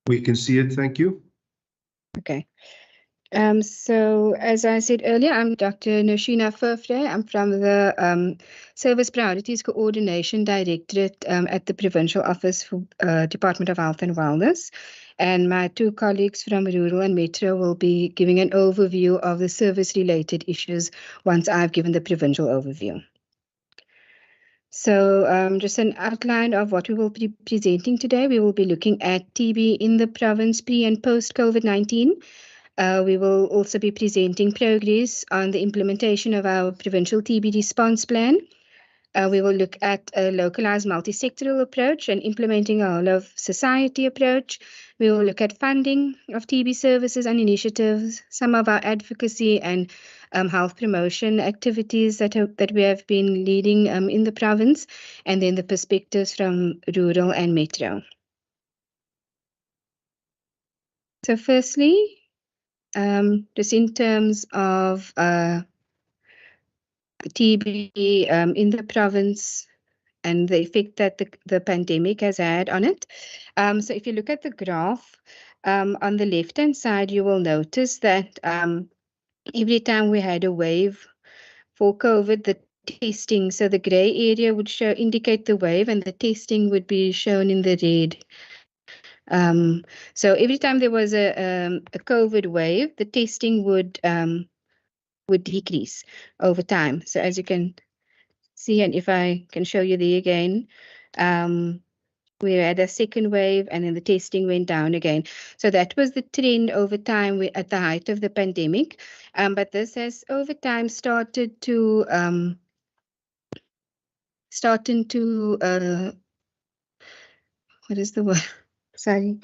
We can see it, thank you. Okay. So as I said earlier, I'm Dr. Noshina Furfre. I'm from the Service Priorities Coordination Directorate at the Provincial Office for Department of Health and Wellness. And my two colleagues from Rural and Metro will be giving an overview of the service-related issues once I've given the provincial overview. So just an outline of what we will be presenting today. We will be looking at TB in the province pre and post COVID-19. We will also be presenting progress on the implementation of our provincial TB response plan. We will look at a localized multi-sectoral approach and implementing a whole of society approach. We will look at funding of TB services and initiatives, some of our advocacy and health promotion activities that we have been leading in the province, and then the perspectives from rural and metro. So firstly, just in terms of TB in the province and the effect that the pandemic has had on it. So if you look at the graph on the left-hand side, you will notice that every time we had a wave for COVID, the testing, so the gray area would indicate the wave and the testing would be shown in the red. So every time there was a COVID wave, the testing would decrease over time. So as you can see, and if I can show you there again, we had a second wave and then the testing went down again. So that was the trend over time at the height of the pandemic. But this has over time started to what is the word? Sorry.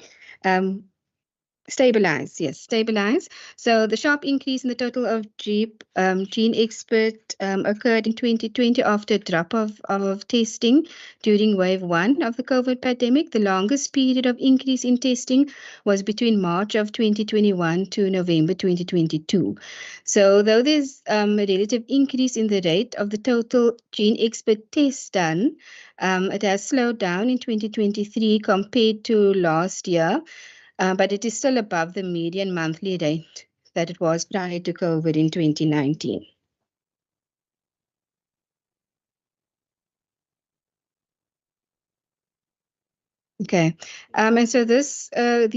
Stabilize, yes, stabilize. So the sharp increase in the total of gene expert occurred in 2020 after a drop of testing during wave 1 of the COVID pandemic. The longest period of increase in testing was between March of 2021 to November 2022. So though there's a relative increase in the rate of the total gene expert tests done, it has slowed down in 2023 compared to last year. But it is still above the median monthly rate that it was prior to COVID in 2019. Okay, and so this, I'm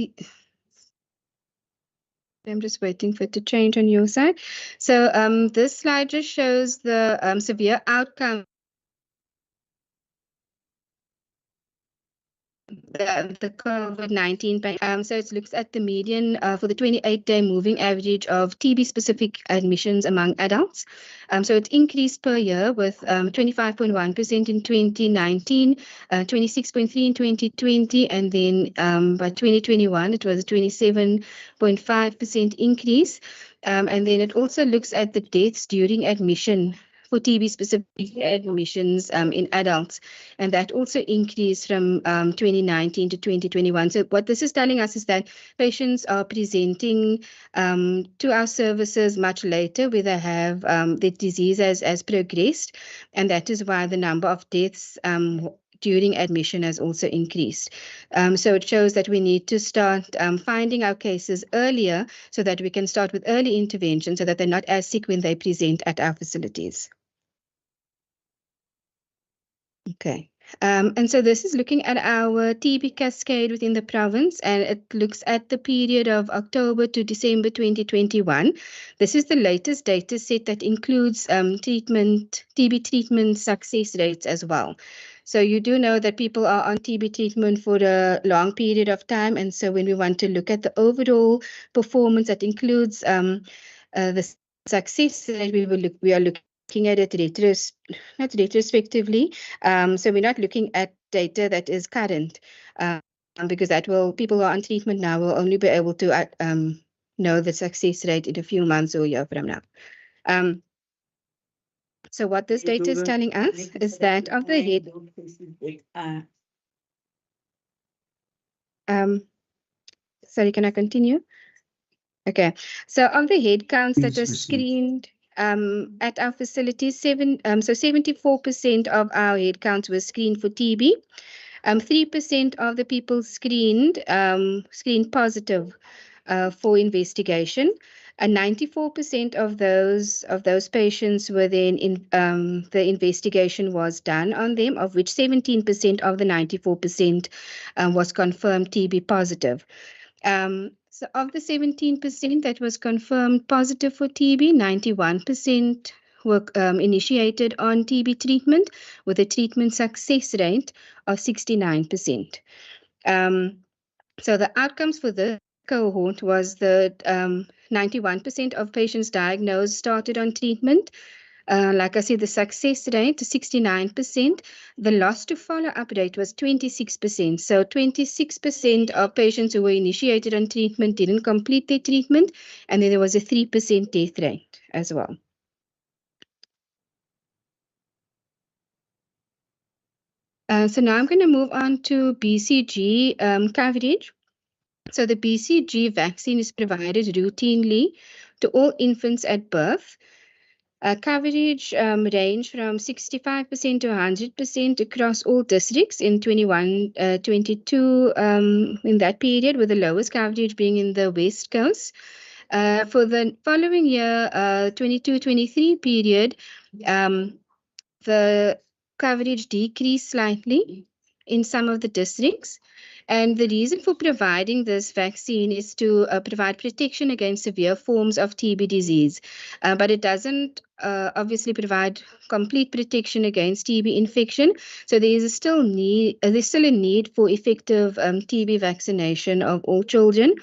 just waiting for it to change on your side. So this slide just shows the severe outcome the COVID-19. So it looks at the median for the 28-day moving average of TB-specific admissions among adults. So it increased per year with 25.1% in 2019, 26.3% in 2020, and then by 2021 it was a 27.5% increase. And then it also looks at the deaths during admission for TB-specific admissions in adults, and that also increased from 2019 to 2021. So what this is telling us is that patients are presenting to our services much later, where they have the disease has progressed, and that is why the number of deaths during admission has also increased. So it shows that we need to start finding our cases earlier so that we can start with early intervention so that they're not as sick when they present at our facilities. Okay. And so this is looking at our TB cascade within the province, and it looks at the period of October to December 2021. This is the latest data set that includes TB treatment success rates as well. So you do know that people are on TB treatment for a long period of time, and so when we want to look at the overall performance, that includes the success rate, we are looking at it not retrospectively. So we're not looking at data that is current, because people who are on treatment now will only be able to know the success rate in a few months or a year from now. So what this data is telling us is that of the head. Sorry, can I continue? Okay, so of the head counts that are screened at our facilities, 74% of our head counts were screened for TB. 3% of the people screened positive for investigation. 94% of those patients were then the investigation was done on them, of which 17% of the 94% was confirmed TB positive. So of the 17% that was confirmed positive for TB, 91% were initiated on TB treatment with a treatment success rate of 69%. So the outcomes for this cohort was that 91% of patients diagnosed started on treatment. Like I said, the success rate, 69%. The loss to follow-up rate was 26%. So 26% of patients who were initiated on treatment didn't complete their treatment, and then there was a 3% death rate as well. So now I'm going to move on to BCG coverage. So the BCG vaccine is provided routinely to all infants at birth. Coverage range from 65% to 100% across all districts in 21-22 in that period, with the lowest coverage being in the West Coast. For the following year, 22-23 period, the coverage decreased slightly in some of the districts. And the reason for providing this vaccine is to provide protection against severe forms of TB disease. But it doesn't obviously provide complete protection against TB infection. So there's still a need for effective TB vaccination of all children.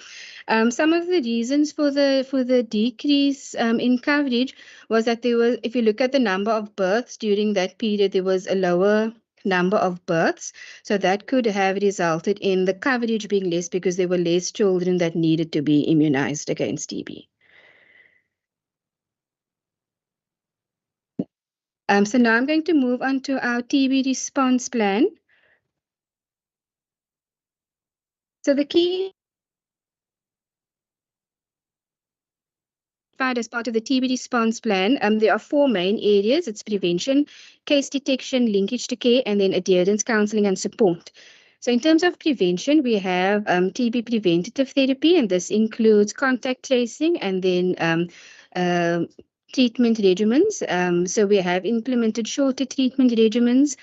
Some of the reasons for the decrease in coverage was that there was, if you look at the number of births during that period, there was a lower number of births. So that could have resulted in the coverage being less because there were less children that needed to be immunized against TB. So now I'm going to move on to our TB response plan. So the key as part of the TB response plan, there are 4 main areas. It's prevention, case detection, linkage to care, and then adherence, counseling, and support. So in terms of prevention, we have TB preventative therapy, and this includes contact tracing and then treatment regimens. So we have implemented shorter treatment regimens.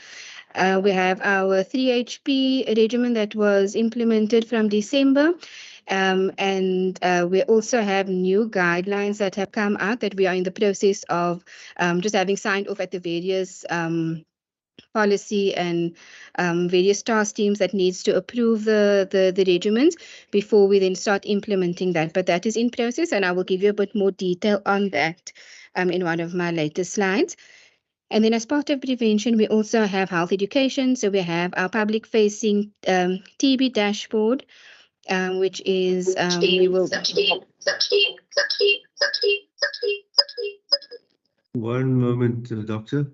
We have our 3HP regimen that was implemented from December. And we also have new guidelines that have come out that we are in the process of just having signed off at the various policy and various task teams that needs to approve the regimens before we then start implementing that. But that is in process, and I will give you a bit more detail on that in one of my later slides. And then as part of prevention, we also have health education. So we have our public-facing TB dashboard, which is we will. One moment, Doctor.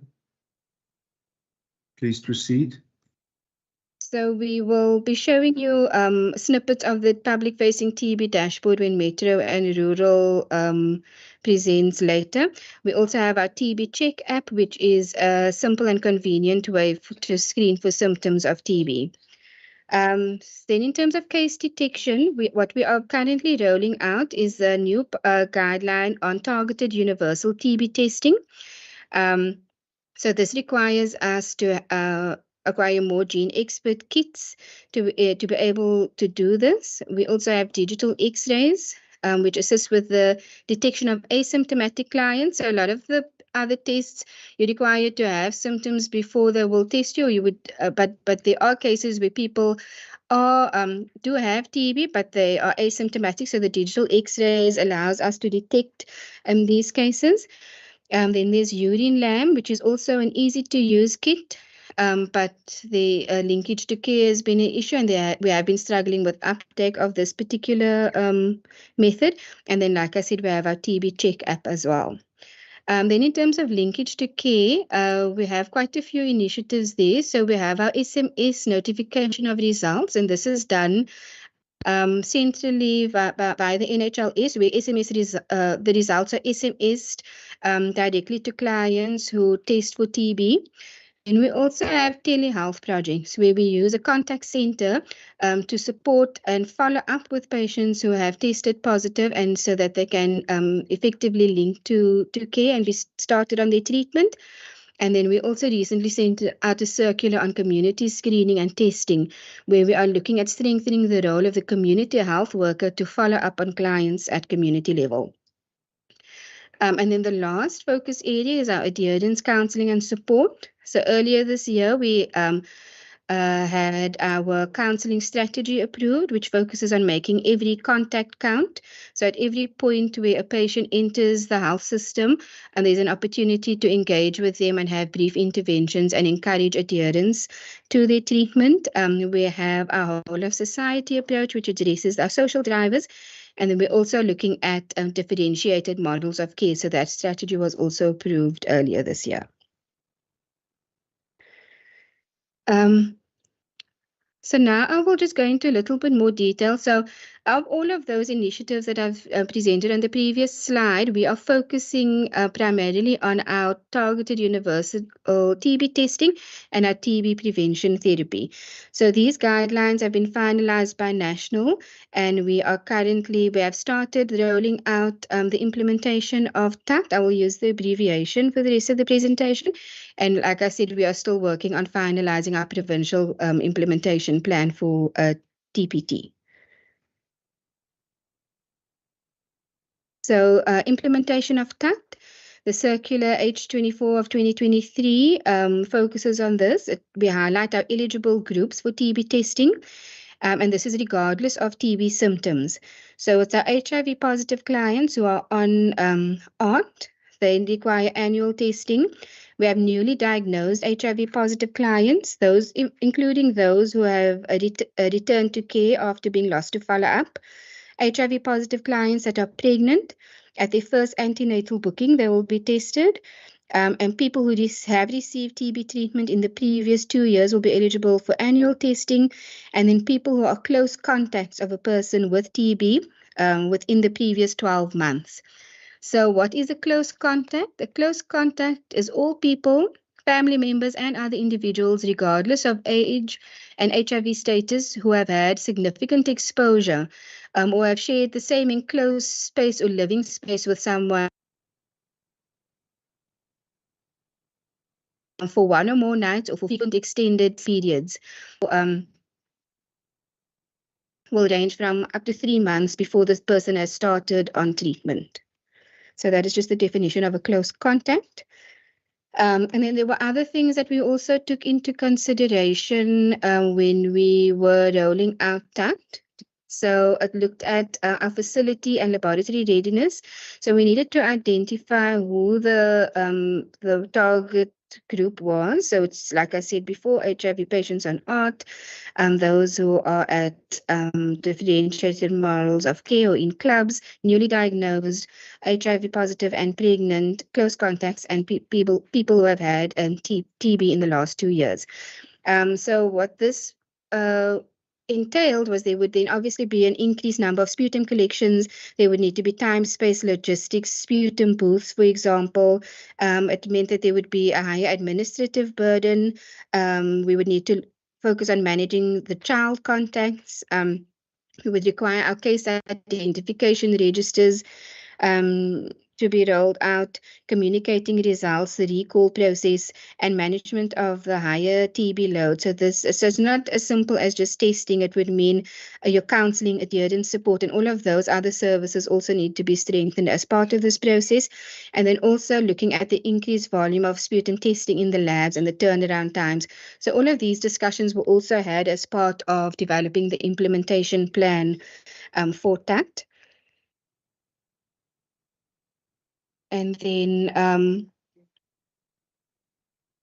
Please proceed. So we will be showing you snippets of the public-facing TB dashboard when Metro and Rural presents later. We also have our TB Check app, which is a simple and convenient way to screen for symptoms of TB. Then in terms of case detection, what we are currently rolling out is a new guideline on targeted universal TB testing. So this requires us to acquire more gene expert kits to be able to do this. We also have digital X-rays, which assist with the detection of asymptomatic clients. So a lot of the other tests, you're required to have symptoms before they will test you. You would, but there are cases where people are do have TB, but they are asymptomatic. So the digital X-rays allows us to detect these cases. Then there's urine lamb, which is also an easy-to-use kit, but the linkage to care has been an issue, and we have been struggling with uptake of this particular method. And then, like I said, we have our TB Check app as well. Then in terms of linkage to care, we have quite a few initiatives there. So we have our SMS notification of results, and this is done centrally by the NHLS, where the results are SMSed directly to clients who test for TB. And we also have telehealth projects where we use a contact center to support and follow up with patients who have tested positive, and so that they can effectively link to care and be started on their treatment. And then we also recently sent out a circular on community screening and testing, where we are looking at strengthening the role of the community health worker to follow up on clients at community level. And then the last focus area is our adherence counseling and support. So earlier this year, we had our counseling strategy approved, which focuses on making every contact count. So at every point where a patient enters the health system, and there's an opportunity to engage with them and have brief interventions and encourage adherence to their treatment. We have our whole of society approach, which addresses our social drivers. And then we're also looking at differentiated models of care. So that strategy was also approved earlier this year. So now I will just go into a little bit more detail. So of all of those initiatives that I've presented on the previous slide, we are focusing primarily on our targeted universal TB testing and our TB prevention therapy. So these guidelines have been finalized by national, and we have started rolling out the implementation of TACT. I will use the abbreviation for the rest of the presentation. And like I said, we are still working on finalizing our provincial implementation plan for TPT. So implementation of TACT, the circular H24 of 2023 focuses on this. We highlight our eligible groups for TB testing. And this is regardless of TB symptoms. So it's our HIV positive clients who are on ART. They require annual testing. We have newly diagnosed HIV positive clients, those including those who have returned to care after being lost to follow-up. HIV positive clients that are pregnant, at their first antenatal booking, they will be tested. And people who have received TB treatment in the previous 2 years will be eligible for annual testing. And then people who are close contacts of a person with TB within the previous 12 months. So what is a close contact? A close contact is all people, family members, and other individuals, regardless of age and HIV status, who have had significant exposure or have shared the same enclosed space or living space with someone for one or more nights or for frequent extended periods. Will range from up to 3 months before this person has started on treatment. So that is just the definition of a close contact. And then there were other things that we also took into consideration when we were rolling out TACT. So it looked at our facility and laboratory readiness. So we needed to identify who the target group was. So it's, like I said before, HIV patients on ART, those who are at differentiated models of care or in clubs, newly diagnosed, HIV positive and pregnant, close contacts, and people who have had TB in the last 2 years. So what this entailed was there would then obviously be an increased number of sputum collections. There would need to be time, space, logistics, sputum booths, for example. It meant that there would be a higher administrative burden. We would need to focus on managing the child contacts. We would require our case identification registers to be rolled out, communicating results, the recall process, and management of the higher TB load. So it's not as simple as just testing. It would mean your counseling, adherence support, and all of those other services also need to be strengthened as part of this process. And then also looking at the increased volume of sputum testing in the labs and the turnaround times. So all of these discussions were also had as part of developing the implementation plan for TACT. And then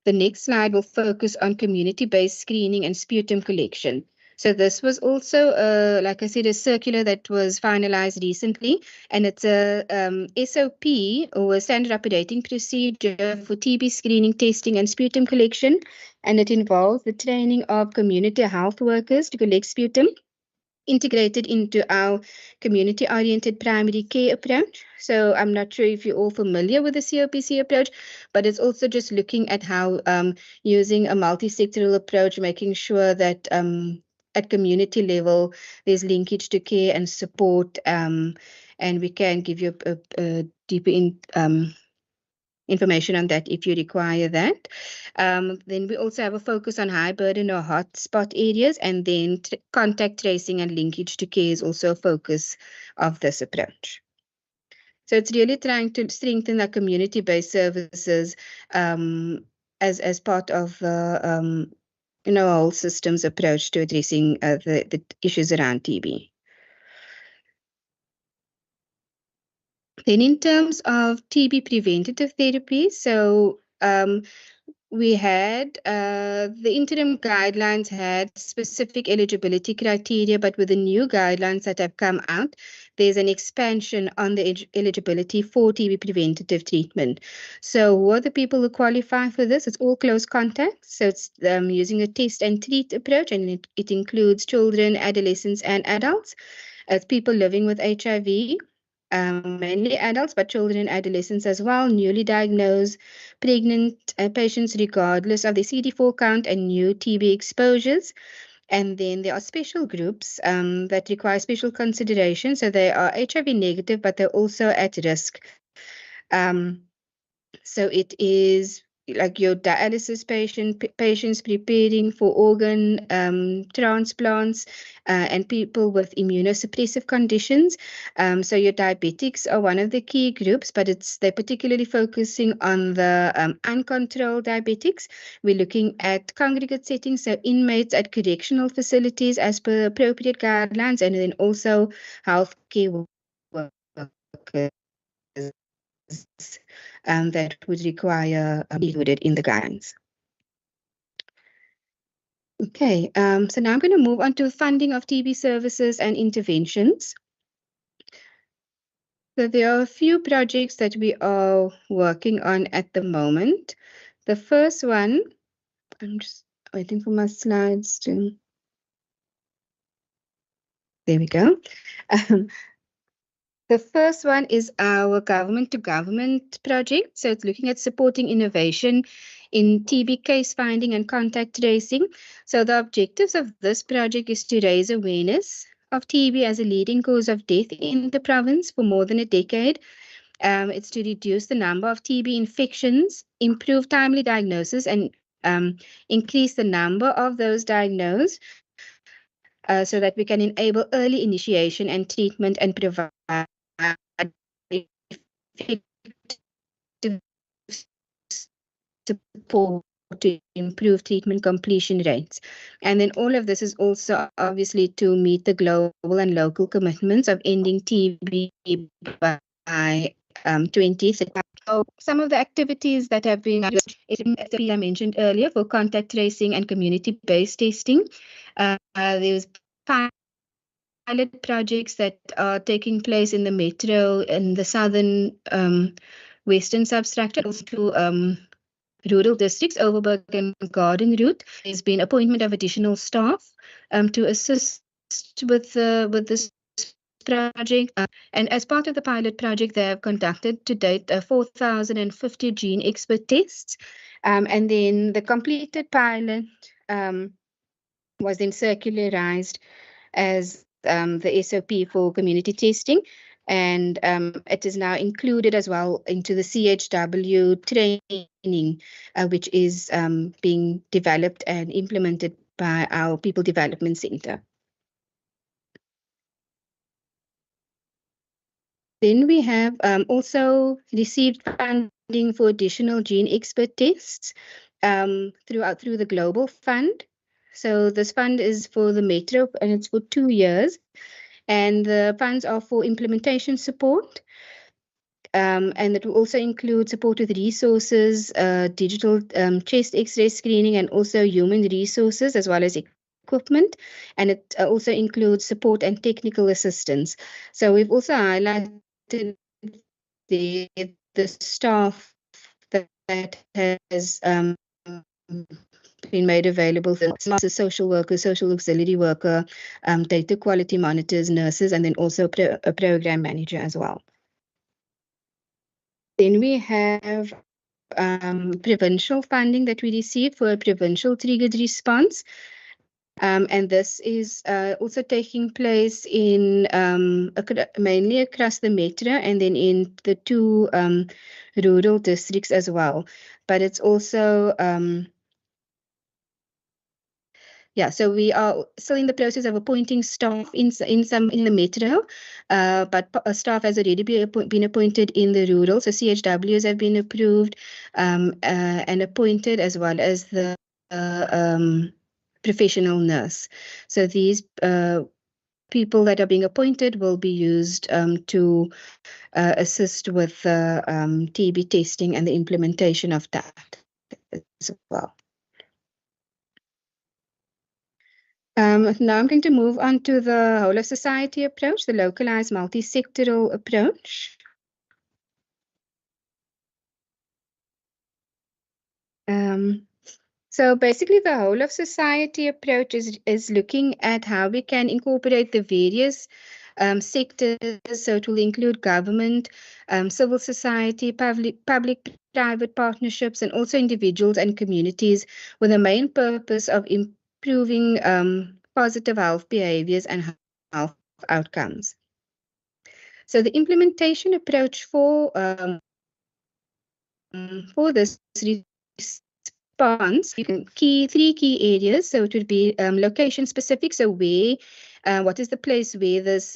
the next slide will focus on community-based screening and sputum collection. So this was also, like I said, a circular that was finalized recently, and it's a SOP, or a standard operating procedure for TB screening, testing, and sputum collection, and it involves the training of community health workers to collect sputum, integrated into our community-oriented primary care approach. So I'm not sure if you're all familiar with the COPC approach, but it's also just looking at how using a multi-sectoral approach, making sure that at community level, there's linkage to care and support, and we can give you a deeper information on that if you require that. Then we also have a focus on high burden or hotspot areas, and then contact tracing and linkage to care is also a focus of this approach. So it's really trying to strengthen our community-based services as part of the whole systems approach to addressing the issues around TB. Then in terms of TB preventative therapy, so we had the interim guidelines had specific eligibility criteria, but with the new guidelines that have come out, there's an expansion on the eligibility for TB preventative treatment. So who are the people who qualify for this? It's all close contacts. So it's using a test and treat approach, and it includes children, adolescents, and adults. It's people living with HIV. Mainly adults, but children and adolescents as well, newly diagnosed, pregnant patients regardless of the CD4 count and new TB exposures. And then there are special groups that require special consideration. So they are HIV negative, but they're also at risk. So it is like your dialysis patients preparing for organ transplants, and people with immunosuppressive conditions. So your diabetics are one of the key groups, but they're particularly focusing on the uncontrolled diabetics. We're looking at congregate settings, so inmates at correctional facilities as per appropriate guidelines, and then also healthcare workers that would require included in the guidelines. Okay, so now I'm going to move on to funding of TB services and interventions. So there are a few projects that we are working on at the moment. The first one, I'm just waiting for my slides to... There we go. The first one is our government-to-government project. So it's looking at supporting innovation in TB case finding and contact tracing. So the objectives of this project is to raise awareness of TB as a leading cause of death in the province for more than a decade. It's to reduce the number of TB infections, improve timely diagnosis, and increase the number of those diagnosed, so that we can enable early initiation and treatment and provide support to improve treatment completion rates. And then all of this is also obviously to meet the global and local commitments of ending TB by 2030. So some of the activities that have been, as I mentioned earlier, for contact tracing and community-based testing. There's pilot projects that are taking place in the metro and the southern western substructure, also to rural districts, Overberg and Garden Route. There's been appointment of additional staff to assist with this project. And as part of the pilot project, they have conducted to date 4,050 gene expert tests. And then the completed pilot was then circularized as the SOP for community testing, and it is now included as well into the CHW training, which is being developed and implemented by our People Development Center. Then we have also received funding for additional gene expert tests through the Global Fund. So this fund is for the Metro, and it's for 2 years. And the funds are for implementation support. And it will also include support with resources, digital chest X-ray screening, and also human resources, as well as equipment. And it also includes support and technical assistance. So we've also highlighted the staff that has been made available for social workers, social auxiliary worker, data quality monitors, nurses, and then also a program manager as well. Then we have provincial funding that we received for a provincial triggered response. And this is also taking place in mainly across the metro and then in the 2 rural districts as well. But it's also so we are still in the process of appointing staff in the metro, but staff has already been appointed in the rural. So CHWs have been approved and appointed, as well as the professional nurse. So these people that are being appointed will be used to assist with TB testing and the implementation of that as well. Now I'm going to move on to the whole of society approach, the localized multi-sectoral approach. So basically the whole of society approach is looking at how we can incorporate the various sectors. So it will include government, civil society, public-private partnerships, and also individuals and communities, with the main purpose of improving positive health behaviors and health outcomes. So the implementation approach for this response, you can three key areas. So it would be location specific. So where, what is the place where this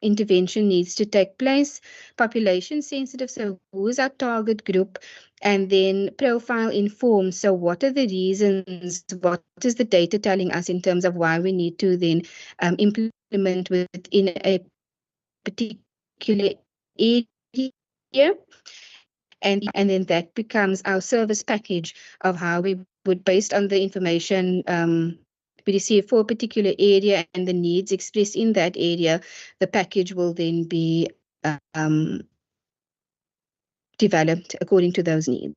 intervention needs to take place? Population sensitive. So who is our target group? And then profile informed. So what are the reasons? What is the data telling us in terms of why we need to then implement within a particular area? And then that becomes our service package of how we would, based on the information we receive for a particular area and the needs expressed in that area, the package will then be developed according to those needs.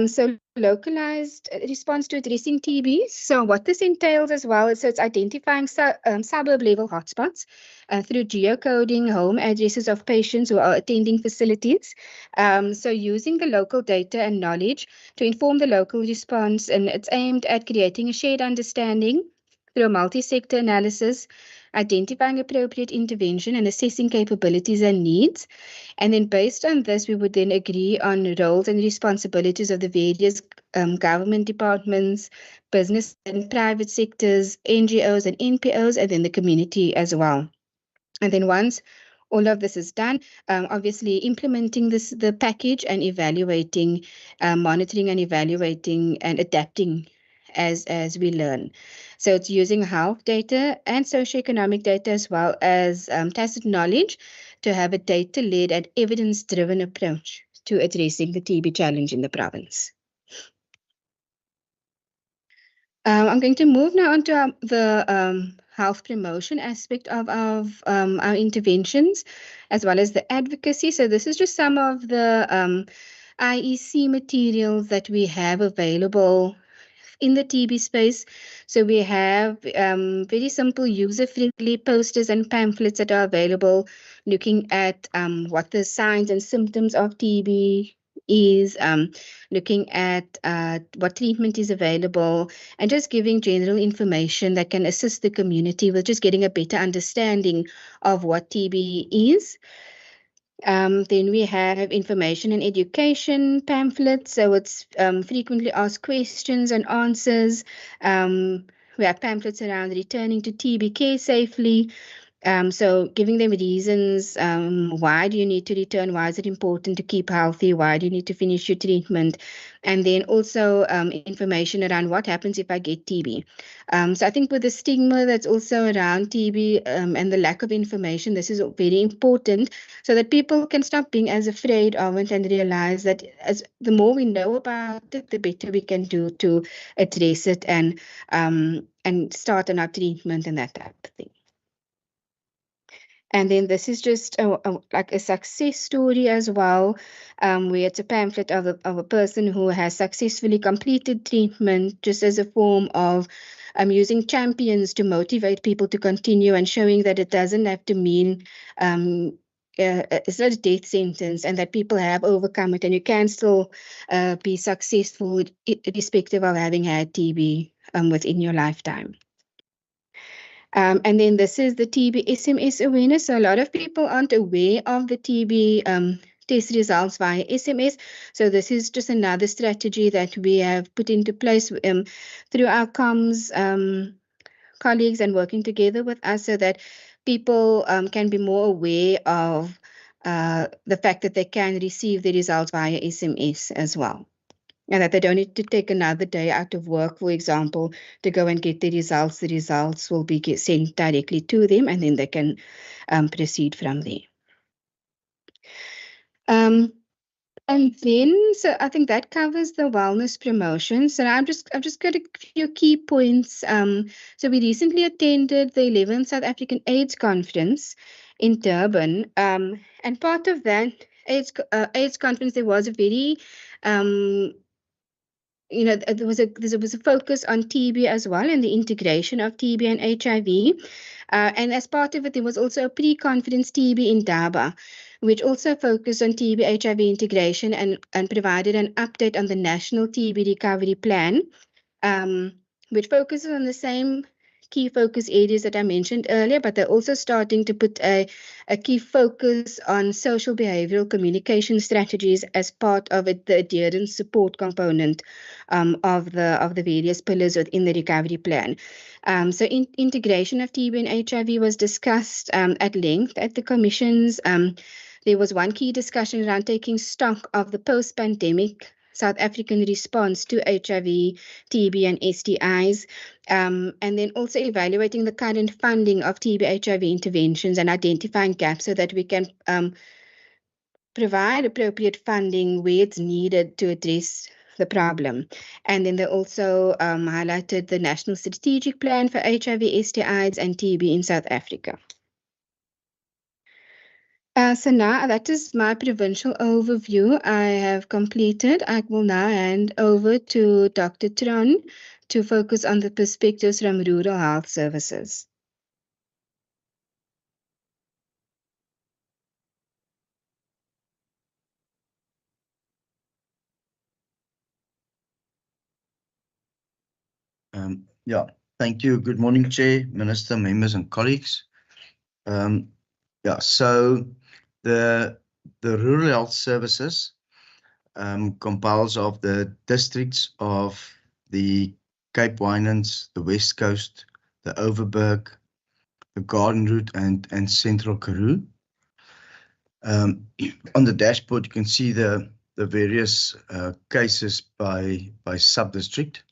So localized response to addressing TB. So what this entails as well is, so it's identifying suburb level hotspots through geocoding home addresses of patients who are attending facilities. So using the local data and knowledge to inform the local response, and it's aimed at creating a shared understanding through a multi-sector analysis, identifying appropriate intervention and assessing capabilities and needs. And then based on this, we would then agree on roles and responsibilities of the various government departments, business and private sectors, NGOs and NPOs, and then the community as well. And then once all of this is done, obviously implementing the package and evaluating, monitoring and evaluating and adapting as we learn. So it's using health data and socioeconomic data, as well as tacit knowledge, to have a data-led and evidence-driven approach to addressing the TB challenge in the province. I'm going to move now on to the health promotion aspect of our interventions, as well as the advocacy. So this is just some of the IEC materials that we have available in the TB space. So we have very simple user-friendly posters and pamphlets that are available, looking at what the signs and symptoms of TB is, looking at what treatment is available, and just giving general information that can assist the community with just getting a better understanding of what TB is. Then we have information and education pamphlets. So it's frequently asked questions and answers. We have pamphlets around returning to TB care safely. So giving them reasons, why do you need to return? Why is it important to keep healthy? Why do you need to finish your treatment? And then also information around what happens if I get TB. So I think with the stigma that's also around TB and the lack of information, this is very important, so that people can stop being as afraid of it and realize that as the more we know about it, the better we can do to address it and start on our treatment and that type of thing. And then this is just like a success story as well, where it's a pamphlet of a person who has successfully completed treatment, just as a form of using champions to motivate people to continue, and showing that it doesn't have to mean it's not a death sentence, and that people have overcome it, and you can still be successful irrespective of having had TB within your lifetime. And then this is the TB SMS awareness. So a lot of people aren't aware of the TB test results via SMS. So this is just another strategy that we have put into place through our comms colleagues and working together with us, so that people can be more aware of the fact that they can receive the results via SMS as well. And that they don't need to take another day out of work, for example, to go and get the results. The results will be sent directly to them, and then they can proceed from there. And then, so I think that covers the wellness promotion. So I've just got a few key points. So we recently attended the 11th South African AIDS Conference in Durban, and part of that AIDS conference, there was a very there was a focus on TB as well, and the integration of TB and HIV. And as part of it, there was also a pre-conference TB in Daba, which also focused on TB HIV integration and provided an update on the national TB recovery plan, which focuses on the same key focus areas that I mentioned earlier, but they're also starting to put a key focus on social behavioral communication strategies as part of it, the adherence support component of the various pillars within the recovery plan. So integration of TB and HIV was discussed at length at the commissions. There was one key discussion around taking stock of the post-pandemic South African response to HIV, TB, and STIs, and then also evaluating the current funding of TB, HIV interventions and identifying gaps so that we can provide appropriate funding where it's needed to address the problem. And then they also highlighted the National Strategic Plan for HIV, STIs, and TB in South Africa. So now that is my provincial overview I have completed. I will now hand over to Dr. Tron to focus on the perspectives from rural health services. Yeah, thank you. Good morning, Chair, Minister, members and colleagues. So the rural health services compiles of the districts of the Cape Winelands, the West Coast, the Overberg, the Garden Route, and Central Karoo. On the dashboard, you can see the various cases by sub-district,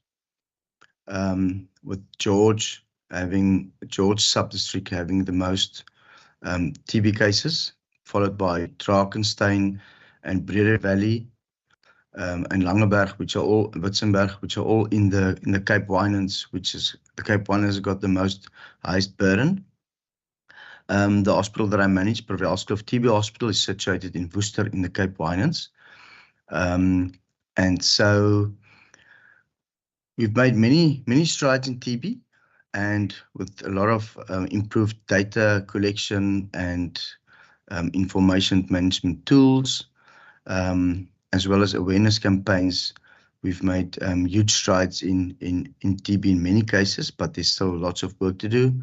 with George sub-district having the most TB cases, followed by Drakensberg and Breede Valley, and Langeberg, Witzenberg, which are all in the Cape Winelands, the Cape Winelands has got the highest burden. The hospital that I manage, Provincial TB Hospital, is situated in Worcester in the Cape Winelands. And so we've made many strides in TB, and with a lot of improved data collection and information management tools, as well as awareness campaigns, we've made huge strides in TB in many cases, but there's still lots of work to do.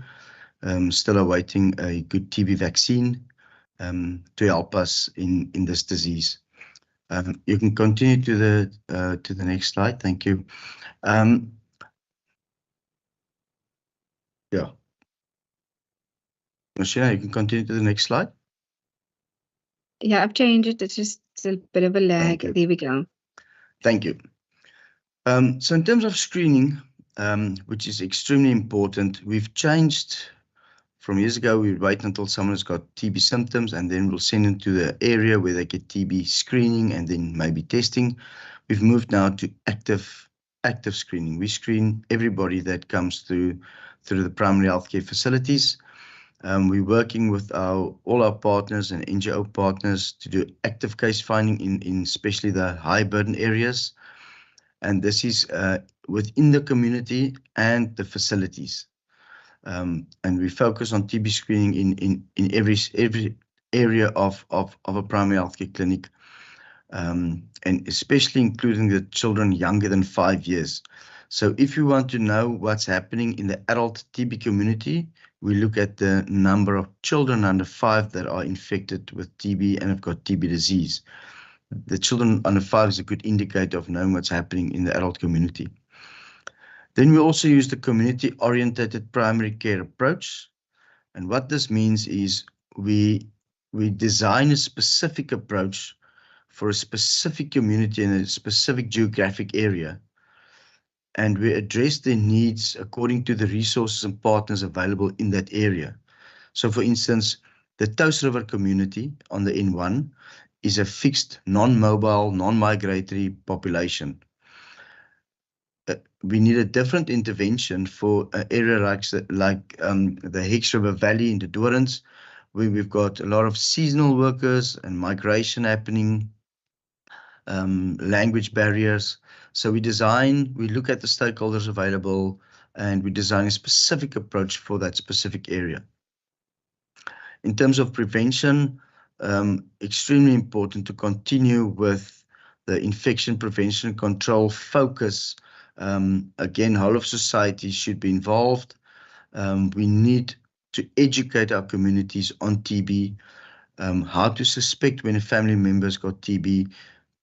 Still awaiting a good TB vaccine to help us in this disease. You can continue to the next slide. Thank you. Machina, you can continue to the next slide. Yeah, I've changed it. It's just a bit of a lag. There we go. Thank you. So in terms of screening, which is extremely important, we've changed. From years ago, we would wait until someone has got TB symptoms, and then we'll send them to the area where they get TB screening and then maybe testing. We've moved now to active screening. We screen everybody that comes through the primary healthcare facilities. We're working with all our partners and NGO partners to do active case finding in especially the high burden areas. And this is within the community and the facilities. And we focus on TB screening in every area of a primary healthcare clinic, and especially including the children younger than 5 years. So if you want to know what's happening in the adult TB community, we look at the number of children under 5 that are infected with TB and have got TB disease. The children under 5 is a good indicator of knowing what's happening in the adult community. Then we also use the community-oriented primary care approach. And what this means is we design a specific approach for a specific community in a specific geographic area. And we address their needs according to the resources and partners available in that area. So for instance, the Toast River community on the N1 is a fixed, non-mobile, non-migratory population. We need a different intervention for an area like the Hex River Valley in the Dorans, where we've got a lot of seasonal workers and migration happening, language barriers. So we look at the stakeholders available, and we design a specific approach for that specific area. In terms of prevention, extremely important to continue with the infection prevention and control focus. Again, whole of society should be involved. We need to educate our communities on TB, how to suspect when a family member's got TB,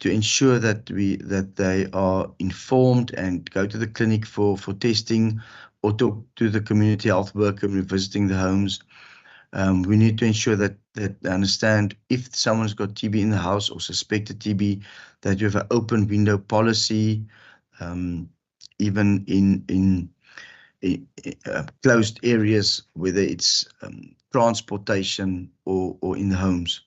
to ensure that they are informed and go to the clinic for testing, or talk to the community health worker when visiting the homes. We need to ensure that they understand if someone's got TB in the house or suspected TB, that you have an open window policy, even in closed areas, whether it's transportation or in the homes.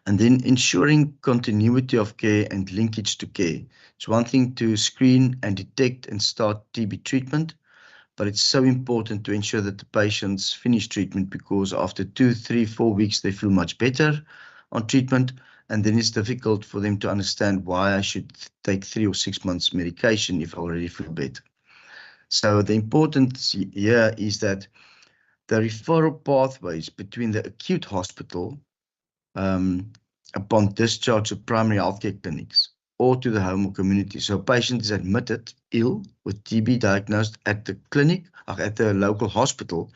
And then ensuring continuity of care and linkage to care. It's one thing to screen and detect and start TB treatment, but it's so important to ensure that the patients finish treatment, because after 2, 3, 4 weeks, they feel much better on treatment. And then it's difficult for them to understand why I should take 3 or 6 months medication if I already feel better. So the importance here is that the referral pathways between the acute hospital upon discharge of primary healthcare clinics or to the home or community. So a patient is admitted ill with TB diagnosed at the clinic or at the local hospital.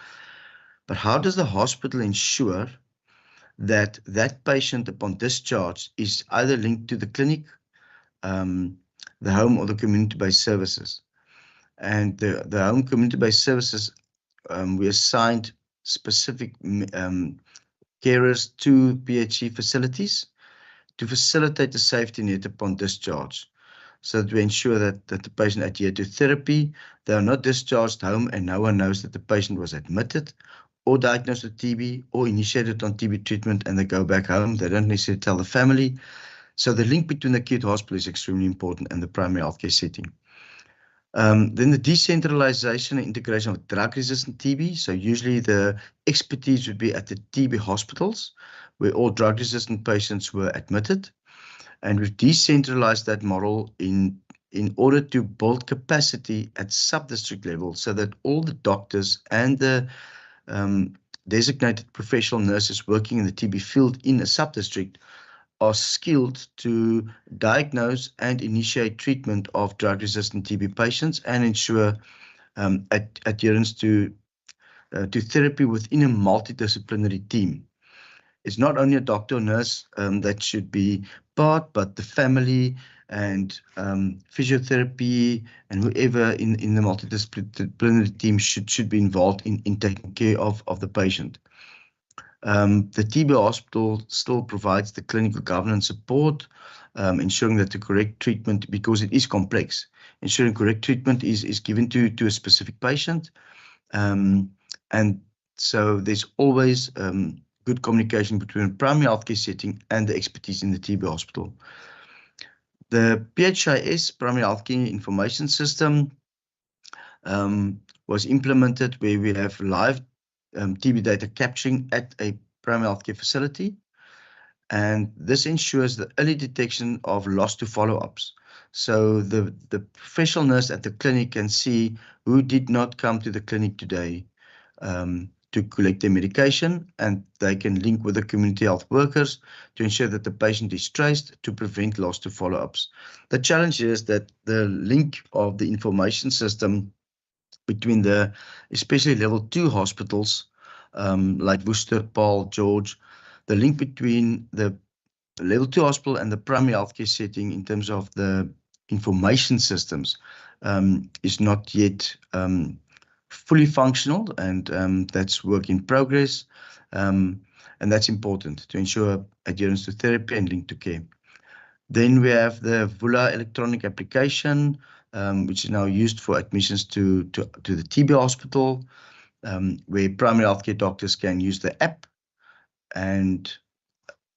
But how does the hospital ensure that that patient upon discharge is either linked to the clinic, the home, or the community-based services? And the home community-based services, we assigned specific carers to PHC facilities to facilitate the safety net upon discharge, so that we ensure that the patient adhere to therapy. They are not discharged home and no one knows that the patient was admitted or diagnosed with TB or initiated on TB treatment, and they go back home. They don't necessarily tell the family. So the link between the acute hospital is extremely important and the primary healthcare setting. Then the decentralization and integration of drug-resistant TB. So usually the expertise would be at the TB hospitals, where all drug-resistant patients were admitted. And we've decentralized that model in order to build capacity at sub-district level, so that all the doctors and the designated professional nurses working in the TB field in a sub-district are skilled to diagnose and initiate treatment of drug-resistant TB patients and ensure adherence to therapy within a multidisciplinary team. It's not only a doctor or nurse that should be part, but the family and physiotherapy and whoever in the multidisciplinary team should be involved in taking care of the patient. The TB hospital still provides the clinical governance support, ensuring that the correct treatment, because it is complex, ensuring correct treatment is given to a specific patient. And so there's always good communication between the primary healthcare setting and the expertise in the TB hospital. The PHIS, Primary Healthcare Information System, was implemented where we have live TB data capturing at a primary healthcare facility. And this ensures the early detection of loss to follow-ups. So the professional nurse at the clinic can see who did not come to the clinic today to collect their medication, and they can link with the community health workers to ensure that the patient is traced to prevent loss to follow-ups. The challenge is that the link of the information system between the, especially level 2 hospitals, like Worcester, Paul, George, the link between the level 2 hospital and the primary healthcare setting in terms of the information systems is not yet fully functional, and that's work in progress. And that's important to ensure adherence to therapy and link to care. Then we have the VULA electronic application, which is now used for admissions to the TB hospital, where primary healthcare doctors can use the app and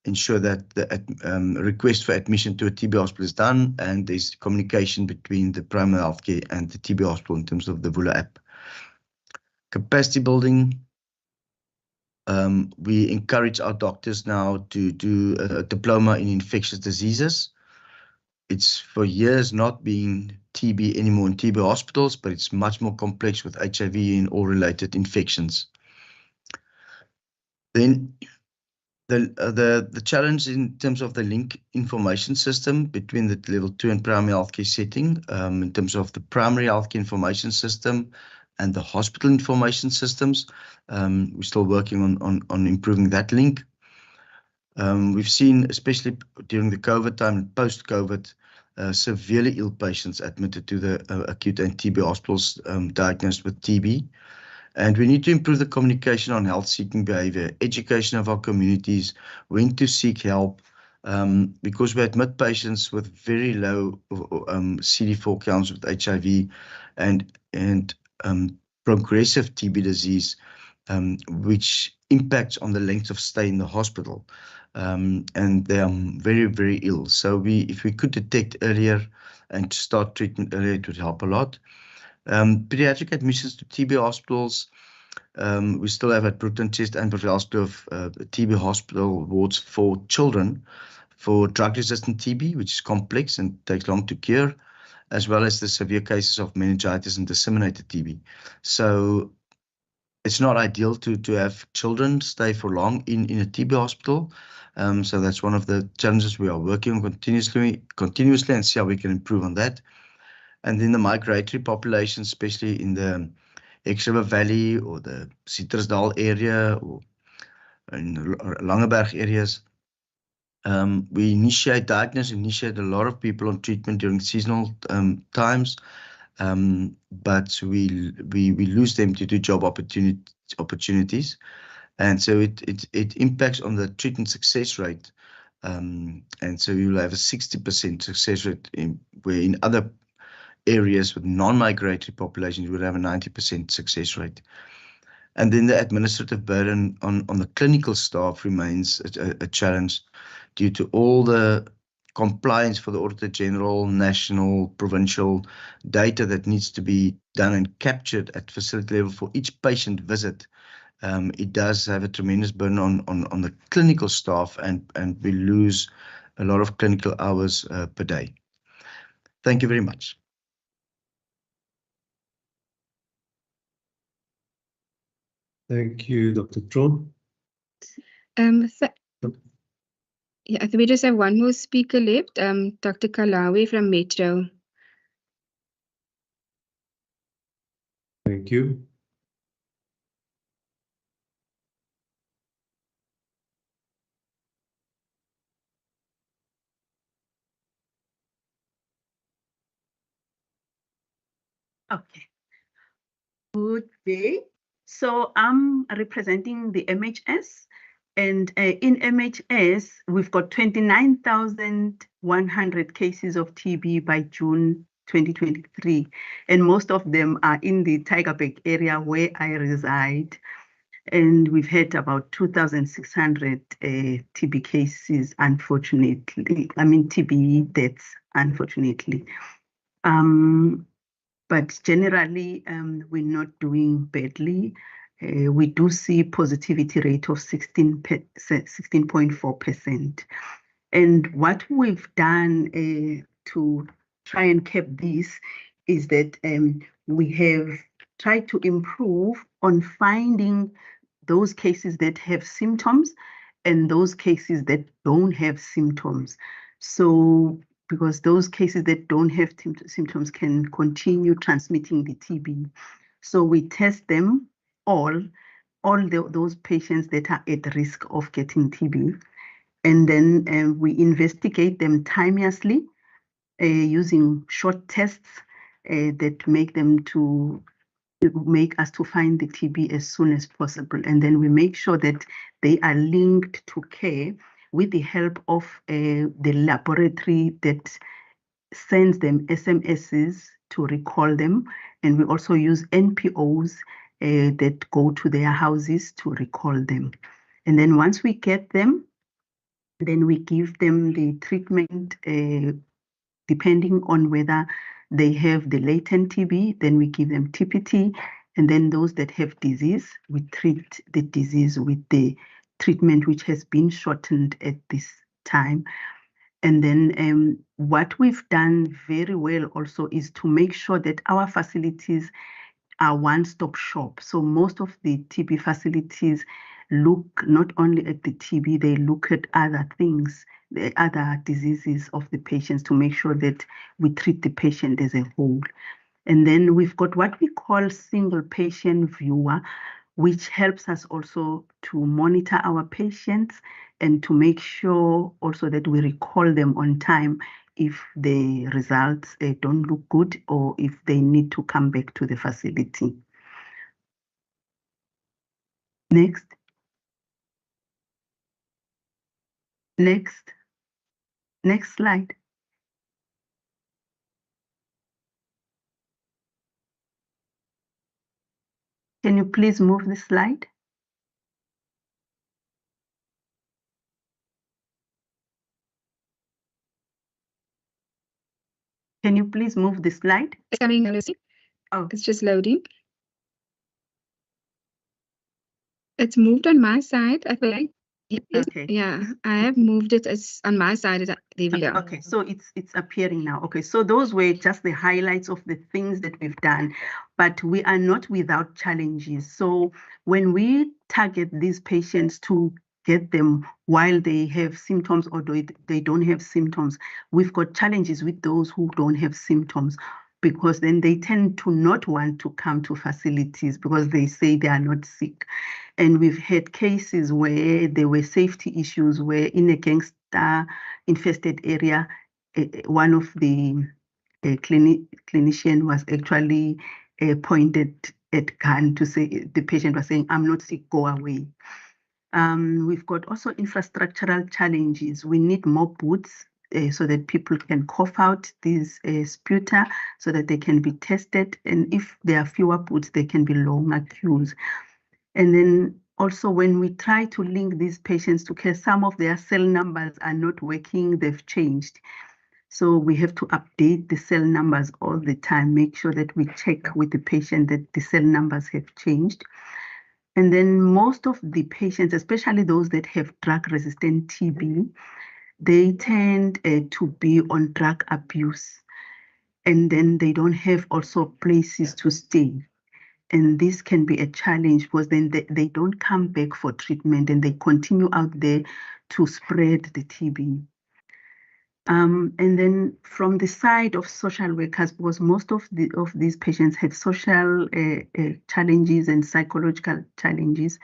ensure that the request for admission to a TB hospital is done, and there's communication between the primary healthcare and the TB hospital in terms of the VULA app. Capacity building. We encourage our doctors now to do a diploma in infectious diseases. It's for years not been TB anymore in TB hospitals, but it's much more complex with HIV and all related infections. Then the challenge in terms of the link information system between the level 2 and primary healthcare setting, in terms of the primary healthcare information system and the hospital information systems, we're still working on improving that link. We've seen, especially during the COVID time and post-COVID, severely ill patients admitted to the acute and TB hospitals diagnosed with TB. And we need to improve the communication on health-seeking behavior, education of our communities, when to seek help, because we admit patients with very low CD4 counts with HIV and progressive TB disease, which impacts on the length of stay in the hospital. And they are very, very ill. So if we could detect earlier and start treatment earlier, it would help a lot. Pediatric admissions to TB hospitals, we still have at Brooklyn Chest and Provincial TB hospital wards for children for drug-resistant TB, which is complex and takes long to cure, as well as the severe cases of meningitis and disseminated TB. So it's not ideal to have children stay for long in a TB hospital. So that's one of the challenges we are working on continuously and see how we can improve on that. And then the migratory population, especially in the X-River Valley or the Citrusdal area or in the Langeberg areas, we initiate a lot of people on treatment during seasonal times, but we lose them due to job opportunities. And so it impacts on the treatment success rate. And so we will have a 60% success rate where in other areas with non-migratory populations would have a 90% success rate. And then the administrative burden on the clinical staff remains a challenge due to all the compliance for the Auditor General, national, provincial data that needs to be done and captured at facility level for each patient visit. It does have a tremendous burden on the clinical staff, and we lose a lot of clinical hours per day. Thank you very much. Thank you, Dr. Tron. Yeah, I think we just have one more speaker left, Dr. Kalawi from Metro. Thank you. Okay. Good day. So I'm representing the MHS, and in MHS, we've got 29,100 cases of TB by June 2023, and most of them are in the Tygerberg area where I reside. And we've had about 2,600 TB cases, unfortunately. I mean, TB deaths, unfortunately. But generally, we're not doing badly. we do see positivity rate of 16.4%. And what we've done to try and cap this is that we have tried to improve on finding those cases that have symptoms and those cases that don't have symptoms. So because those cases that don't have symptoms can continue transmitting the TB. So we test them all those patients that are at risk of getting TB. And then we investigate them timeously using short tests that make us to find the TB as soon as possible. And then we make sure that they are linked to care with the help of the laboratory that sends them SMSs to recall them. And we also use NPOs that go to their houses to recall them. And then once we get them, then we give them the treatment depending on whether they have the latent TB, then we give them TPT. And then those that have disease, we treat the disease with the treatment which has been shortened at this time. And then what we've done very well also is to make sure that our facilities are one-stop shop. So most of the TB facilities look not only at the TB, they look at other things, the other diseases of the patients to make sure that we treat the patient as a whole. And then we've got what we call single patient viewer, which helps us also to monitor our patients and to make sure also that we recall them on time if the results don't look good or if they need to come back to the facility. Next. Next slide. Can you please move the slide? Can you please move the slide? It's coming, Lucy. Oh, It's just loading. It's moved on my side, I think. Yes, okay. yeah, I have moved it as on my side. There we go. Okay, so it's appearing now. Okay, so those were just the highlights of the things that we've done, but we are not without challenges. So when we target these patients to get them while they have symptoms or they don't have symptoms, we've got challenges with those who don't have symptoms, because then they tend to not want to come to facilities because they say they are not sick. And we've had cases where there were safety issues where in a gangster infested area, one of the clinician was actually pointed at gun to say, the patient was saying, "I'm not sick, go away." We've got also infrastructural challenges. We need more booths so that people can cough out these sputa so that they can be tested. And if there are fewer booths, there can be longer queues. And then also when we try to link these patients to care, some of their cell numbers are not working, they've changed. So we have to update the cell numbers all the time, make sure that we check with the patient that the cell numbers have changed. And then most of the patients, especially those that have drug-resistant TB, they tend to be on drug abuse. And then they don't have also places to stay. And this can be a challenge because then they don't come back for treatment and they continue out there to spread the TB. And then from the side of social workers, because most of these patients have social challenges and psychological challenges,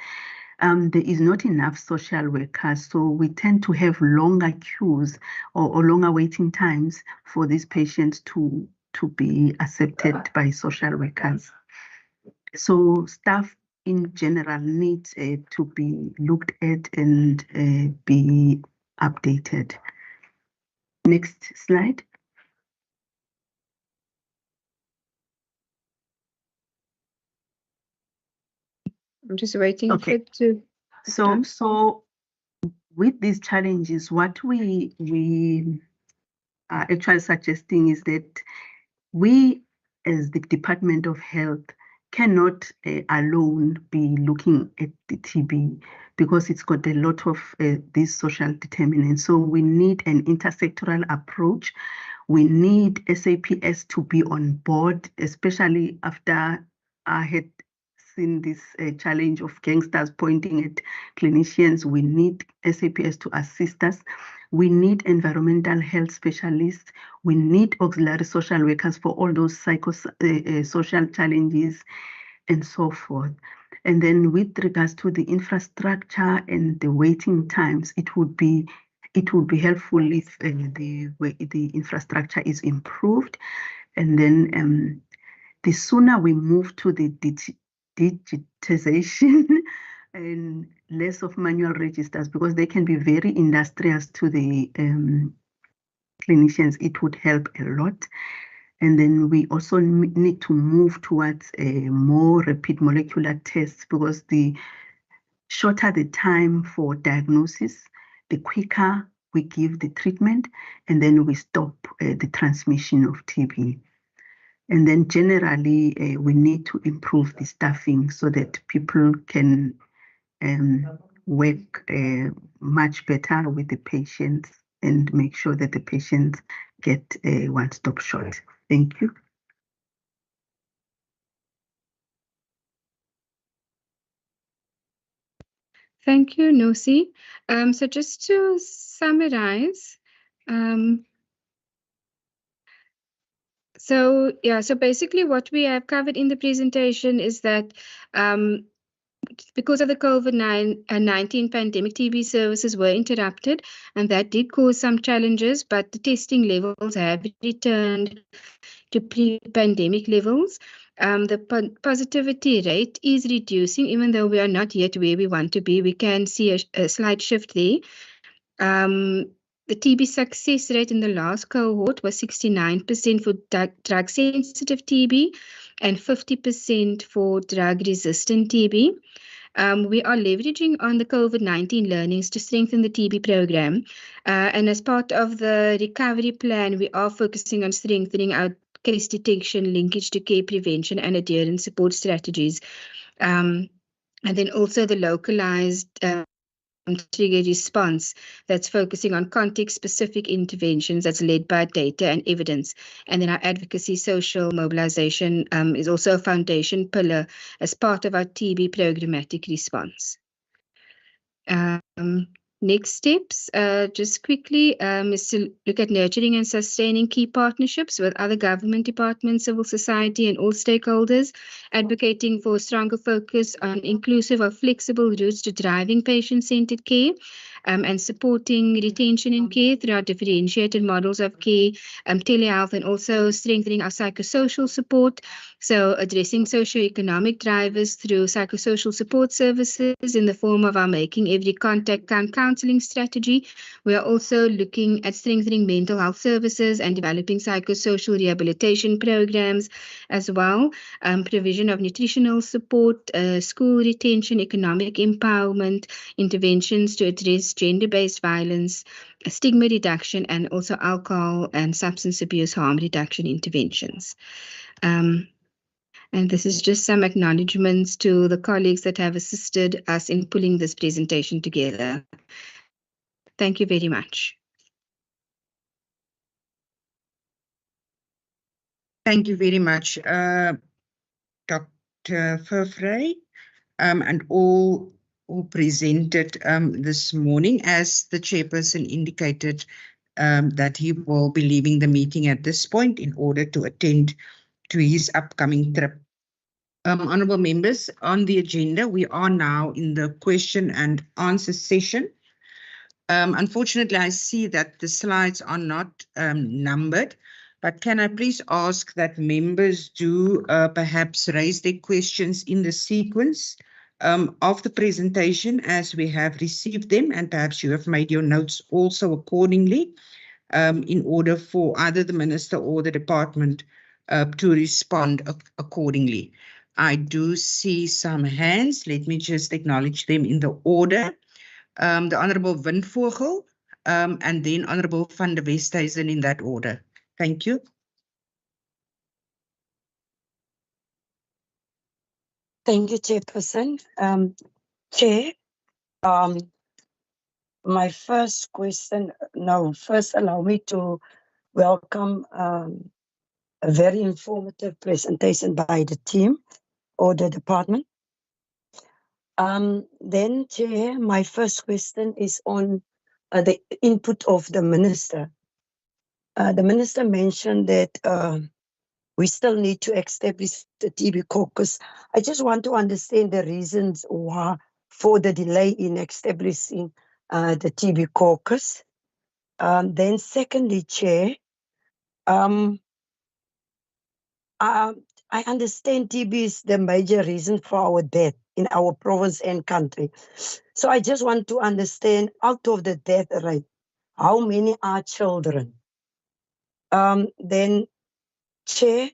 there is not enough social workers. So we tend to have longer queues or longer waiting times for these patients to be accepted by social workers. So staff in general needs to be looked at and be updated. Next slide. I'm just waiting for Okay. it to. So with these challenges, what we are actually suggesting is that we, as the Department of Health, cannot alone be looking at the TB because it's got a lot of these social determinants. So we need an intersectoral approach. We need SAPS to be on board, especially after I had seen this challenge of gangsters pointing at clinicians. We need SAPS to assist us. We need environmental health specialists. We need auxiliary social workers for all those psychosocial challenges and so forth. And then with regards to the infrastructure and the waiting times, it would be helpful if the infrastructure is improved. And then the sooner we move to the digitization and less of manual registers, because they can be very industrious to the clinicians, it would help a lot. And then we also need to move towards a more rapid molecular tests, because the shorter the time for diagnosis, the quicker we give the treatment, and then we stop the transmission of TB. And then generally, we need to improve the staffing so that people can work much better with the patients and make sure that the patients get a one-stop shop. Thank you. Thank you, Nosi. So just to summarize, so basically what we have covered in the presentation is that because of the COVID-19 pandemic, TB services were interrupted, and that did cause some challenges, but the testing levels have returned to pre-pandemic levels. The positivity rate is reducing, even though we are not yet where we want to be. We can see a slight shift there. The TB success rate in the last cohort was 69% for drug-sensitive TB and 50% for drug-resistant TB. We are leveraging on the COVID-19 learnings to strengthen the TB program. And as part of the recovery plan, we are focusing on strengthening our case detection, linkage to care prevention, and adherence support strategies. And then also the localized trigger response that's focusing on context-specific interventions that's led by data and evidence. And then our advocacy social mobilization is also a foundation pillar as part of our TB programmatic response. Next steps, just quickly, is to look at nurturing and sustaining key partnerships with other government departments, civil society, and all stakeholders, advocating for a stronger focus on inclusive or flexible routes to driving patient-centered care, and supporting retention in care through our differentiated models of care, telehealth, and also strengthening our psychosocial support. So addressing socioeconomic drivers through psychosocial support services in the form of our Making Every Contact Count counseling strategy. We are also looking at strengthening mental health services and developing psychosocial rehabilitation programs as well. Provision of nutritional support, school retention, economic empowerment, interventions to address gender-based violence, stigma reduction, and also alcohol and substance abuse harm reduction interventions. And this is just some acknowledgements to the colleagues that have assisted us in pulling this presentation together. Thank you very much. Thank you very much, Dr. Vervry, and all who presented this morning. As the chairperson indicated that he will be leaving the meeting at this point in order to attend to his upcoming trip. Honourable members, on the agenda, we are now in the question and answer session. Unfortunately, I see that the slides are not numbered, but can I please ask that members do perhaps raise their questions in the sequence of the presentation as we have received them, and perhaps you have made your notes also accordingly in order for either the minister or the department to respond accordingly. I do see some hands. Let me just acknowledge them in the order. The Honourable Windvogel, and then Honourable van der Westhuizen in that order. Thank you. Thank you, Chairperson. Chair, my first question, first allow me to welcome a very informative presentation by the team or the department. Then, Chair, my first question is on the input of the Minister. The Minister mentioned that we still need to establish the TB caucus. I just want to understand the reasons why for the delay in establishing the TB caucus. Then secondly, Chair, I understand TB is the major reason for our death in our province and country. So I just want to understand, out of the death rate, how many are children? Then, Chair,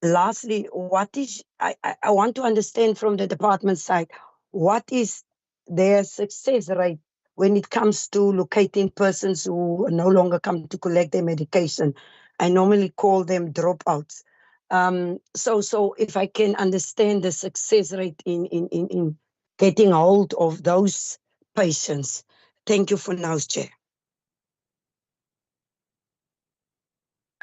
lastly, I want to understand from the department side, what is their success rate when it comes to locating persons who no longer come to collect their medication? I normally call them dropouts. So if I can understand the success rate in getting hold of those patients. Thank you for now, Chair.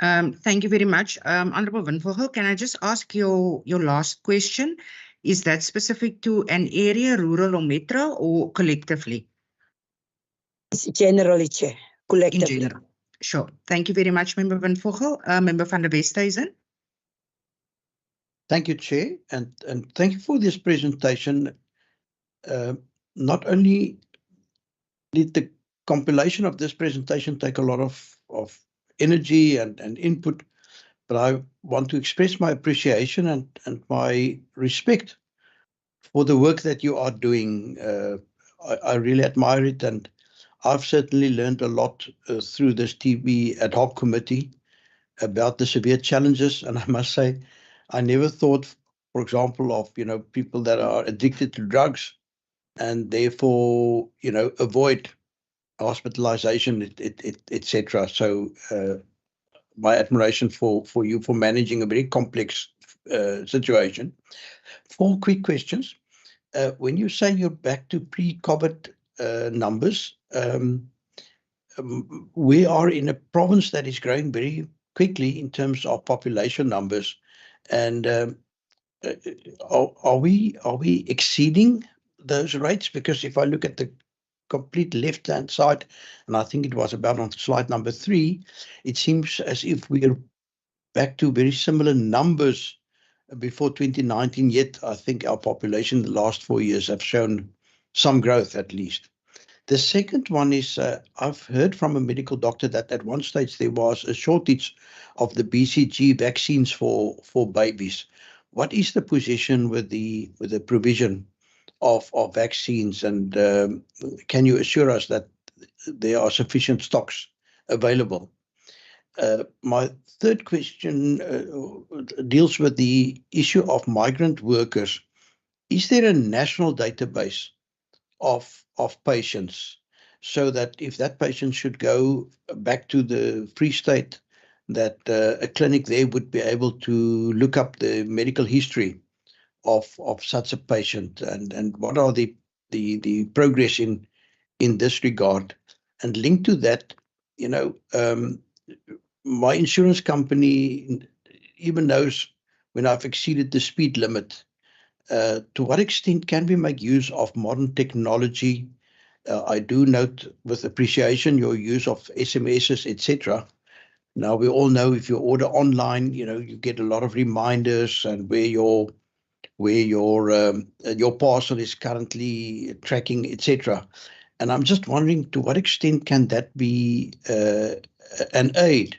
Thank you very much. Honorable Winvogel, can I just ask your last question? Is that specific to an area, rural or metro, or collectively? It's generally, Chair, collectively. In general. Sure. Thank you very much, Member Winvogel. Member van der Westhuizen. Thank you, Chair, and thank you for this presentation. Not only did the compilation of this presentation take a lot of energy and input, but I want to express my appreciation and my respect for the work that you are doing. I really admire it, and I've certainly learned a lot through this TB ad hoc committee about the severe challenges. And I must say, I never thought, for example, of people that are addicted to drugs and therefore avoid hospitalization, etc. So my admiration for you for managing a very complex situation. 4 quick questions. When you say you're back to pre-COVID numbers, we are in a province that is growing very quickly in terms of population numbers, and are we exceeding those rates? Because if I look at the complete left-hand side, and I think it was about on slide number 3, it seems as if we are back to very similar numbers before 2019, yet I think our population in the last 4 years have shown some growth at least. The second one is I've heard from a medical doctor that at one stage there was a shortage of the BCG vaccines for babies. What is the position with the provision of vaccines, and can you assure us that there are sufficient stocks available? My third question deals with the issue of migrant workers. Is there a national database of patients, so that if that patient should go back to the Free State, that a clinic there would be able to look up the medical history of such a patient, and what are the progress in this regard? And linked to that, my insurance company even knows when I've exceeded the speed limit. To what extent can we make use of modern technology? I do note with appreciation your use of SMSs, etc. Now we all know if you order online, you get a lot of reminders and where your parcel is currently tracking, etc. And I'm just wondering, to what extent can that be an aid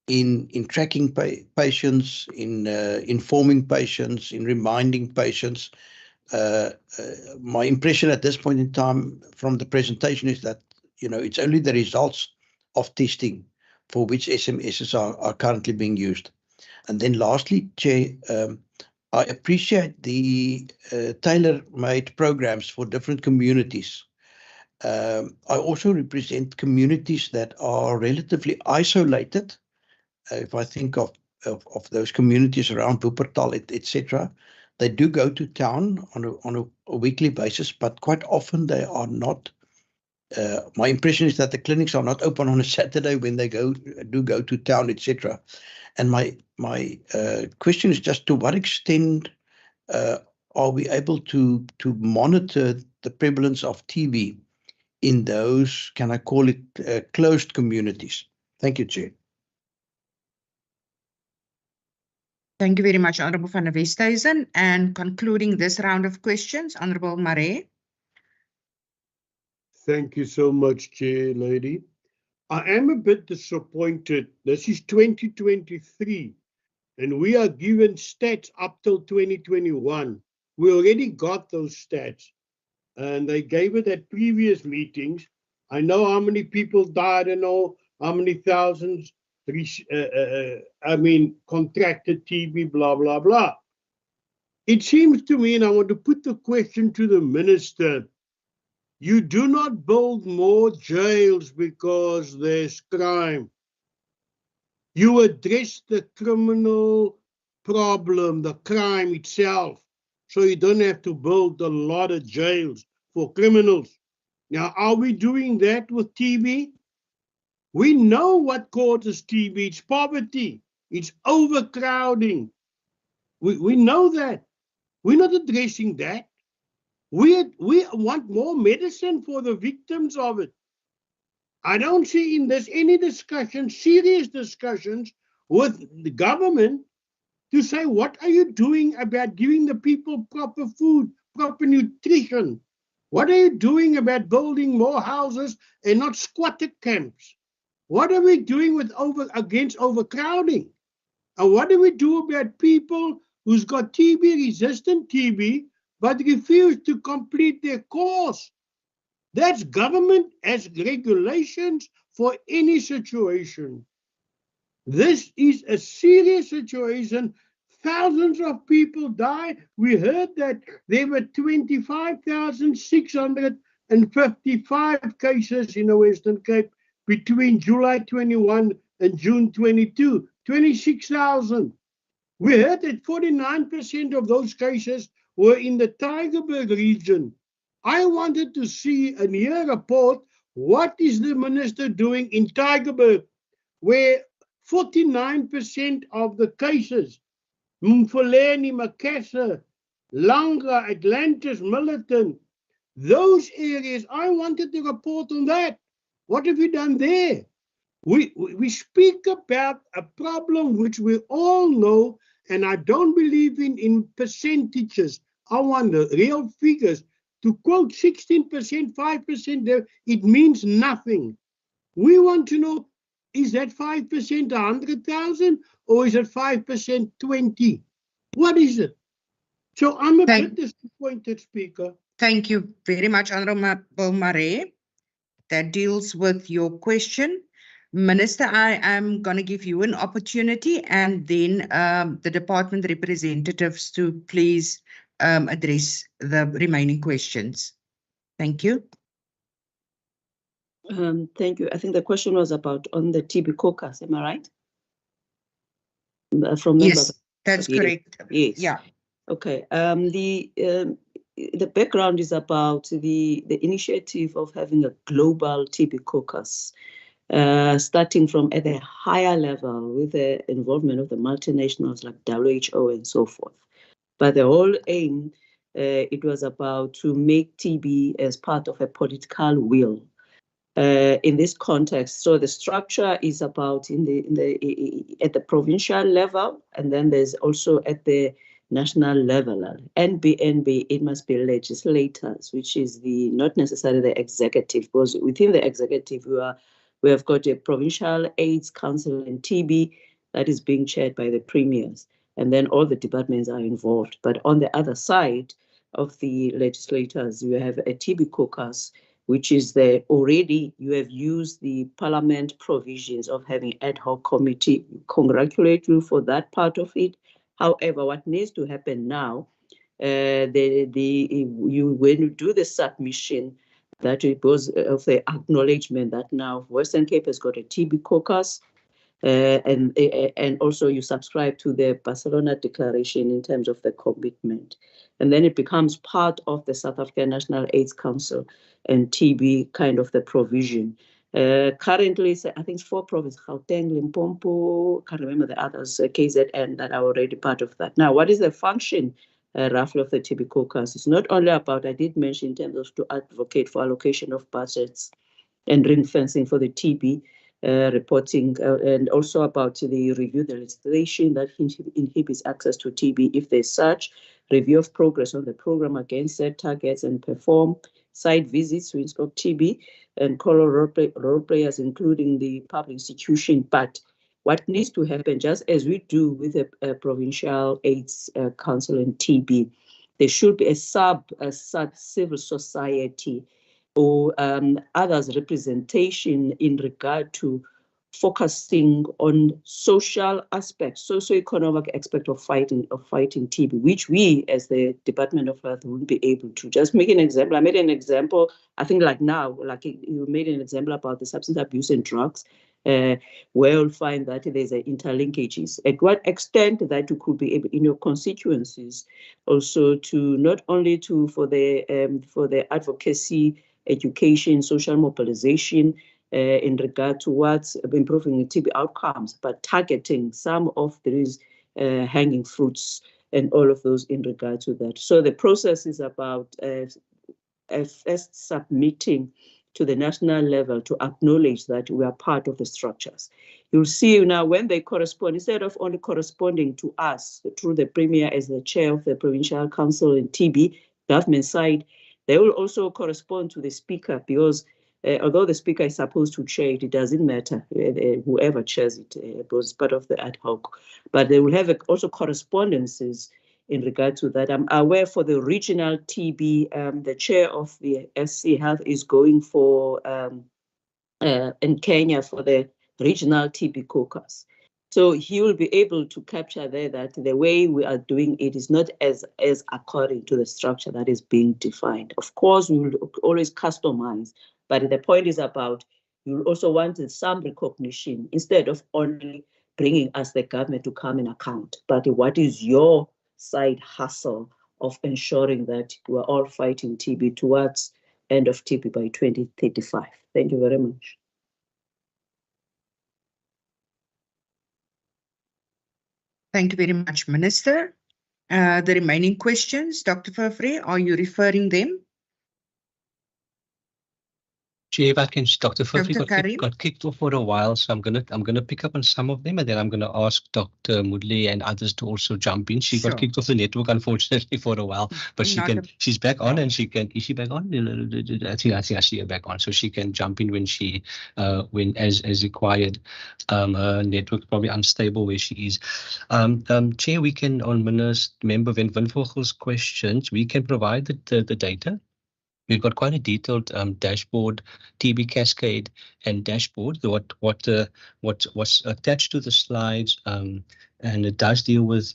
in tracking patients, in informing patients, in reminding patients? My impression at this point in time from the presentation is that it's only the results of testing for which SMSs are currently being used. And then lastly, Chair, I appreciate the tailor-made programs for different communities. I also represent communities that are relatively isolated. If I think of of those communities around Wuppertal, etc. They do go to town on a weekly basis, but quite often they are not. My impression is that the clinics are not open on a Saturday when they do go to town, etc. And my question is just to what extent are we able to monitor the prevalence of TB in those, can I call it, closed communities? Thank you, Chair. Thank you very much, Honourable van der Westhuizen. And concluding this round of questions, Honourable Maree. Thank you so much, Chair Lady. I am a bit disappointed. This is 2023, and we are given stats up till 2021. We already got those stats, and they gave it at previous meetings. I know how many people died, I know how many thousands, contracted TB, blah, blah, blah. It seems to me, and I want to put the question to the Minister, you do not build more jails because there's crime. You address the criminal problem, the crime itself, so you don't have to build a lot of jails for criminals. Now, are we doing that with TB? We know what causes TB. It's poverty. It's overcrowding. We know that. We're not addressing that. We want more medicine for the victims of it. I don't see in this any discussion, serious discussions with the government to say, what are you doing about giving the people proper food, proper nutrition? What are you doing about building more houses and not squatter camps? What are we doing against overcrowding? And what do we do about people who's got TB, resistant TB, but refuse to complete their course? That's government as regulations for any situation. This is a serious situation. Thousands of people die. We heard that there were 25,655 cases in the Western Cape between July 21 and June 22, 26,000. We heard that 49% of those cases were in the Tygerberg region. I wanted to see and hear a report, what is the minister doing in Tygerberg, where 49% of the cases, Mfuleni, Macassar, Langa, Atlantis, Millerton, those areas, I wanted to report on that. What have you done there? We speak about a problem which we all know, and I don't believe in percentages. I want the real figures. To quote 16%, 5% there, it means nothing. We want to know, is that 5% 100,000 or is it 5% 20? What is it? So I'm a bit disappointed, Speaker. Thank you very much, Honourable Maree. That deals with your question. Minister, I am going to give you an opportunity and then the department representatives to please address the remaining questions. Thank you. Thank you. I think the question was about on the TB caucus, am I right? From yes, that's correct. Yes. Yeah. Okay. The background is about the initiative of having a global TB caucus, starting from at a higher level with the involvement of the multinationals like WHO and so forth. But the whole aim, it was about to make TB as part of a political will. In this context, so the structure is about at the provincial level, and then there's also at the national level. NBNB, it must be legislators, which is not necessarily the executive, because within the executive we have got a provincial AIDS council and TB that is being chaired by the premiers, and then all the departments are involved. But on the other side of the legislators, you have a TB caucus, which is already you have used the parliament provisions of having ad hoc committee. Congratulate you for that part of it. However, what needs to happen now, when you do the submission, that it was of the acknowledgement that now Western Cape has got a TB caucus, and also you subscribe to the Barcelona Declaration in terms of the commitment. And then it becomes part of the South African National AIDS Council and TB kind of the provision. Currently, I think it's 4 provinces, Gauteng, Limpopo, can't remember the others, KZN, that are already part of that. Now, what is the function, roughly, of the TB caucus? It's not only about, I did mention in terms of to advocate for allocation of budgets and ring fencing for the TB reporting, and also about the review the legislation that inhibits access to TB if there's such, review of progress on the program against set targets, and perform site visits to stop TB and call role players, including the public institution. But what needs to happen, just as we do with the Provincial AIDS Council and TB, there should be a civil society or others representation in regard to focusing on social aspects, socio-economic aspect of fighting TB, which we as the Department of Health wouldn't be able to. Just make an example. I made an example, I think like now, like you made an example about the substance abuse and drugs, where you'll find that there's interlinkages. At what extent that you could be able in your constituencies also to not only to for the advocacy, education, social mobilization, in regard to what's improving TB outcomes, but targeting some of these hanging fruits and all of those in regard to that. So the process is about first submitting to the national level to acknowledge that we are part of the structures. You'll see now when they correspond, instead of only corresponding to us through the Premier as the chair of the Provincial Council and TB government side, they will also correspond to the Speaker, because although the Speaker is supposed to chair it, it doesn't matter whoever chairs it, was part of the ad hoc. But they will have also correspondences in regard to that. I'm aware for the regional TB, the chair of the SC Health is going for in Kenya for the regional TB caucus. So he will be able to capture there that the way we are doing it is not as according to the structure that is being defined. Of course, we will always customize, but the point is about you also want some recognition instead of only bringing us the government to come in account. But what is your side hustle of ensuring that we are all fighting TB towards end of TB by 2035? Thank you very much. Thank you very much, Minister. The remaining questions, Dr. Vervre, are you referring them? Chair, if I can, Dr. Vervre Dr. got kicked off for a while, so I'm gonna pick up on some of them, and then I'm gonna ask Dr. Mudley and others to also jump in. She got kicked off the network, unfortunately, for a while, but she's back on, and she can. Is she back on? I think I see her back on, so she can jump in when she as required. Her network probably unstable where she is. Chair, we can on Member Van Vogel's questions, we can provide the data. We've got quite a detailed dashboard, TB cascade, and dashboard. What's attached to the slides, and it does deal with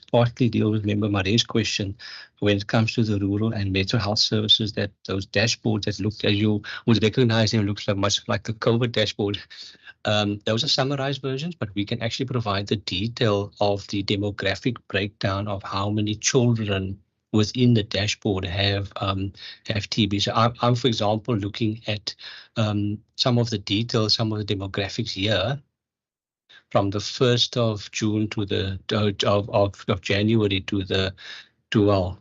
partly deal with Member Marais' question when it comes to the rural and mental health services. That those dashboards that look, as you would recognize them, looks like much like the COVID dashboard. Those are summarized versions, but we can actually provide the detail of the demographic breakdown of how many children within the dashboard have TB. So I'm, for example, looking at some of the details, some of the demographics here from the 1st of June to the of January to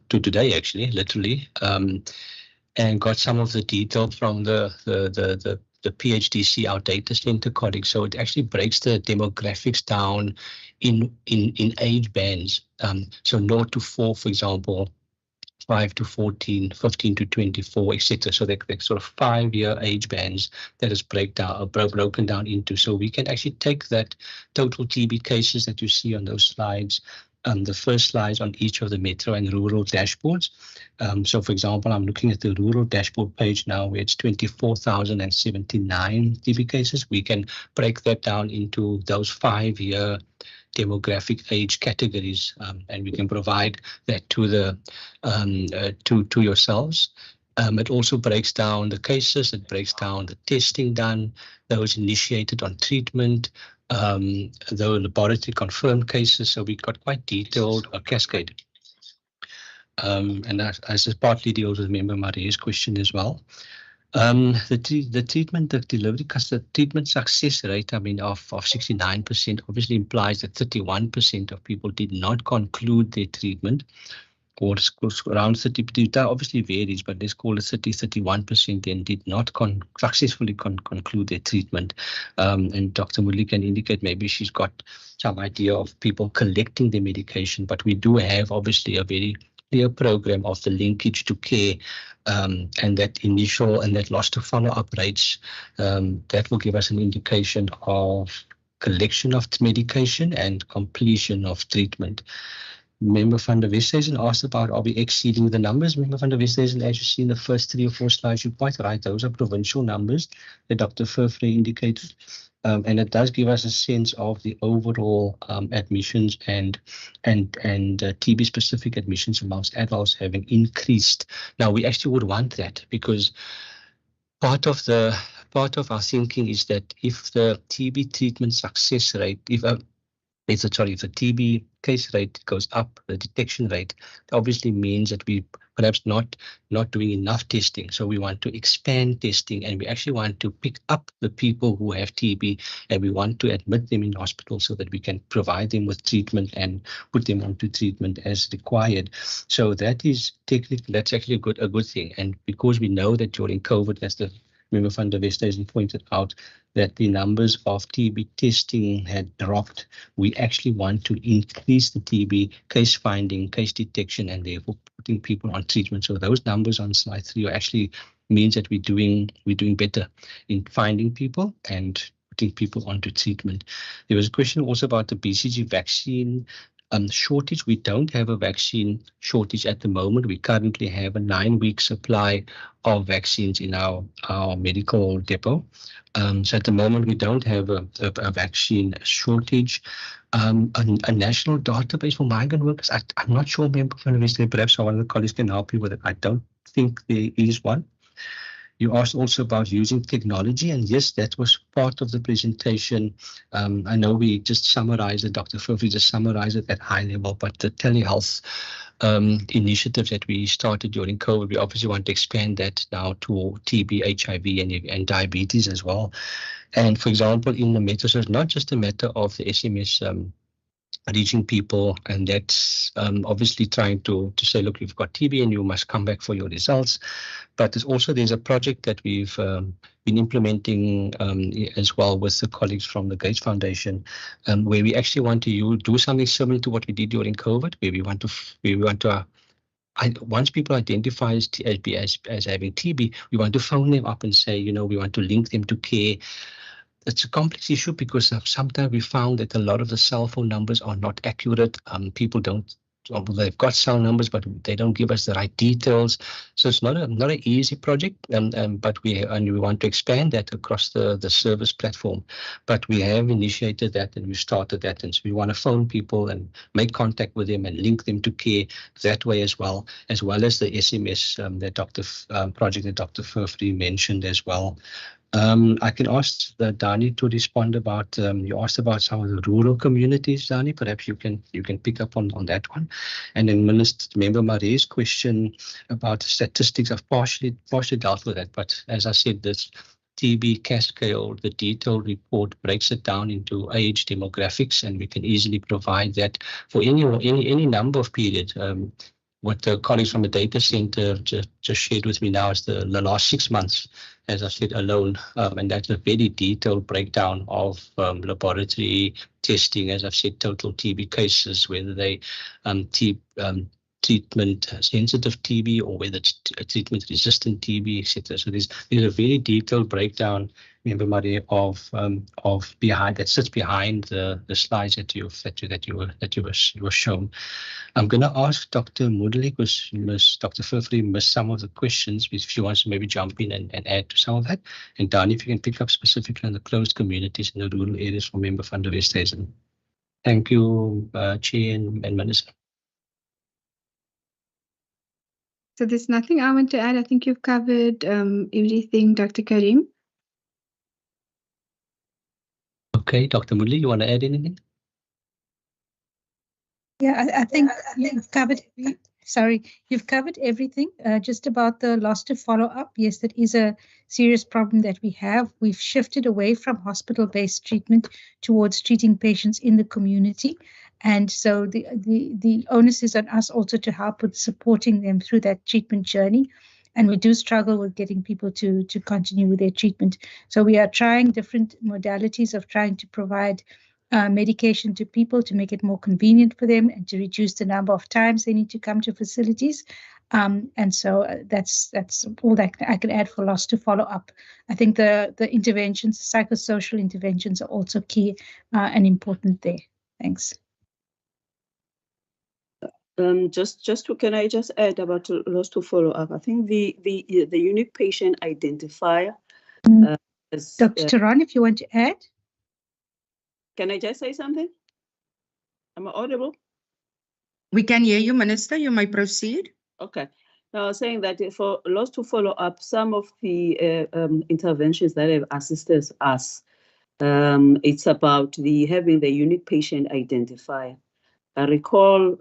today, actually, literally, and got some of the detail from the PHDC, our data center colleagues. So it actually breaks the demographics down in age bands. So 0 to 4, for example, 5 to 14, 15 to 24, etc. So they're sort of 5-year age bands that is broken down into. So we can actually take that total TB cases that you see on those slides, the first slides on each of the metro and rural dashboards. So for example, I'm looking at the rural dashboard page now where it's 24,079 TB cases. We can break that down into those 5-year demographic age categories, and we can provide that to the to yourselves. It also breaks down the cases, it breaks down the testing done, those initiated on treatment, the laboratory confirmed cases. So we got quite detailed cascade. And as partly deals with Member Maria's question as well. The treatment, the delivery, the treatment success rate, of 69% obviously implies that 31% of people did not conclude their treatment, or around 30%. That obviously varies, but let's call it 31% then did not successfully conclude their treatment. And Dr. Mudli can indicate maybe she's got some idea of people collecting the medication, but we do have obviously a very clear program of the linkage to care, and that initial and that loss to follow-up rates, that will give us an indication of collection of medication and completion of treatment. Member van der Westhuizen asked about, are we exceeding the numbers? Member van der Westhuizen, as you see in the first 3 or 4 slides, you're quite right. Those are provincial numbers that Dr. Furfrey indicated. And it does give us a sense of the overall admissions and TB-specific admissions amongst adults having increased. Now, we actually would want that, because part of our thinking is that if the TB treatment success rate, if the TB case rate goes up, the detection rate obviously means that we perhaps not doing enough testing. So we want to expand testing, and we actually want to pick up the people who have TB, and we want to admit them in hospital so that we can provide them with treatment and put them onto treatment as required. So that is technically, that's actually a good thing. And because we know that during COVID, as the Member van der Westhuizen pointed out, that the numbers of TB testing had dropped, we actually want to increase the TB case finding, case detection, and therefore putting people on treatment. So those numbers on slide 3 actually means that we're doing better in finding people and putting people onto treatment. There was a question also about the BCG vaccine shortage. We don't have a vaccine shortage at the moment. We currently have a 9-week supply of vaccines in our medical depot. So at the moment, we don't have a vaccine shortage. A national database for migrant workers, I'm not sure, Member van der Westhuizen, perhaps one of the colleagues can help you with it. I don't think there is one. You asked also about using technology, and yes, that was part of the presentation. I know we just summarized it, Dr. Furfrey just summarized it at high level, but the telehealth initiatives that we started during COVID, we obviously want to expand that now to TB, HIV, and diabetes as well. And for example, in the meta, so it's not just a matter of the SMS reaching people, and that's obviously trying to say, look, you've got TB and you must come back for your results. But there's a project that we've been implementing as well with the colleagues from the Gates Foundation, where we actually want to do something similar to what we did during COVID, where we want to once people identify as having TB, we want to phone them up and say, we want to link them to care. It's a complex issue because sometimes we found that a lot of the cell phone numbers are not accurate. People they've got cell numbers, but they don't give us the right details. So it's not an easy project, but we want to expand that across the service platform. But we have initiated that and we started that, and so we want to phone people and make contact with them and link them to care that way as well as the SMS project that Dr. Furfrey mentioned as well. I can ask Dani to respond about, you asked about some of the rural communities, Dani, perhaps you can pick up on that one. And then Member Marie's question about the statistics, I've partially dealt with that, but as I said, this TB cascade, the detailed report breaks it down into age demographics, and we can easily provide that for any number of periods. What the colleagues from the data center just shared with me now is the last 6 months, as I said, alone. And that's a very detailed breakdown of laboratory testing, as I've said, total TB cases, whether they treatment sensitive TB or whether it's treatment resistant TB, etc. So there's a very detailed breakdown, Member Marie, of behind that sits behind the slides that you were shown. I'm going to ask Dr. Mudli, because Dr. Furfrey missed some of the questions, if she wants to maybe jump in and add to some of that. And Dani, if you can pick up specifically on the closed communities in the rural areas for Member van der Westhuizen. Thank you, Chair and Minister. So there's nothing I want to add. I think you've covered everything, Dr. Karim. Okay, Dr. Moodley, you want to add anything? Yeah, I think you've covered. Sorry, you've covered everything. Just about the loss to follow up. Yes, that is a serious problem that we have. We've shifted away from hospital-based treatment towards treating patients in the community, and so the onus is on us also to help with supporting them through that treatment journey. And we do struggle with getting people to continue with their treatment. So we are trying different modalities of trying to provide medication to people to make it more convenient for them and to reduce the number of times they need to come to facilities. And so that's all that I can add for loss to follow up. I think the interventions, psychosocial interventions are also key and important there. Thanks. Can I just add about loss to follow up? I think the unique patient identifier. Dr. Theron, if you want to add. Can I just say something? Am I audible? We can hear you, Minister. You may proceed. Okay. Now, I was saying that for loss to follow up, some of the interventions that have assisted us, it's about having the unique patient identifier. I recall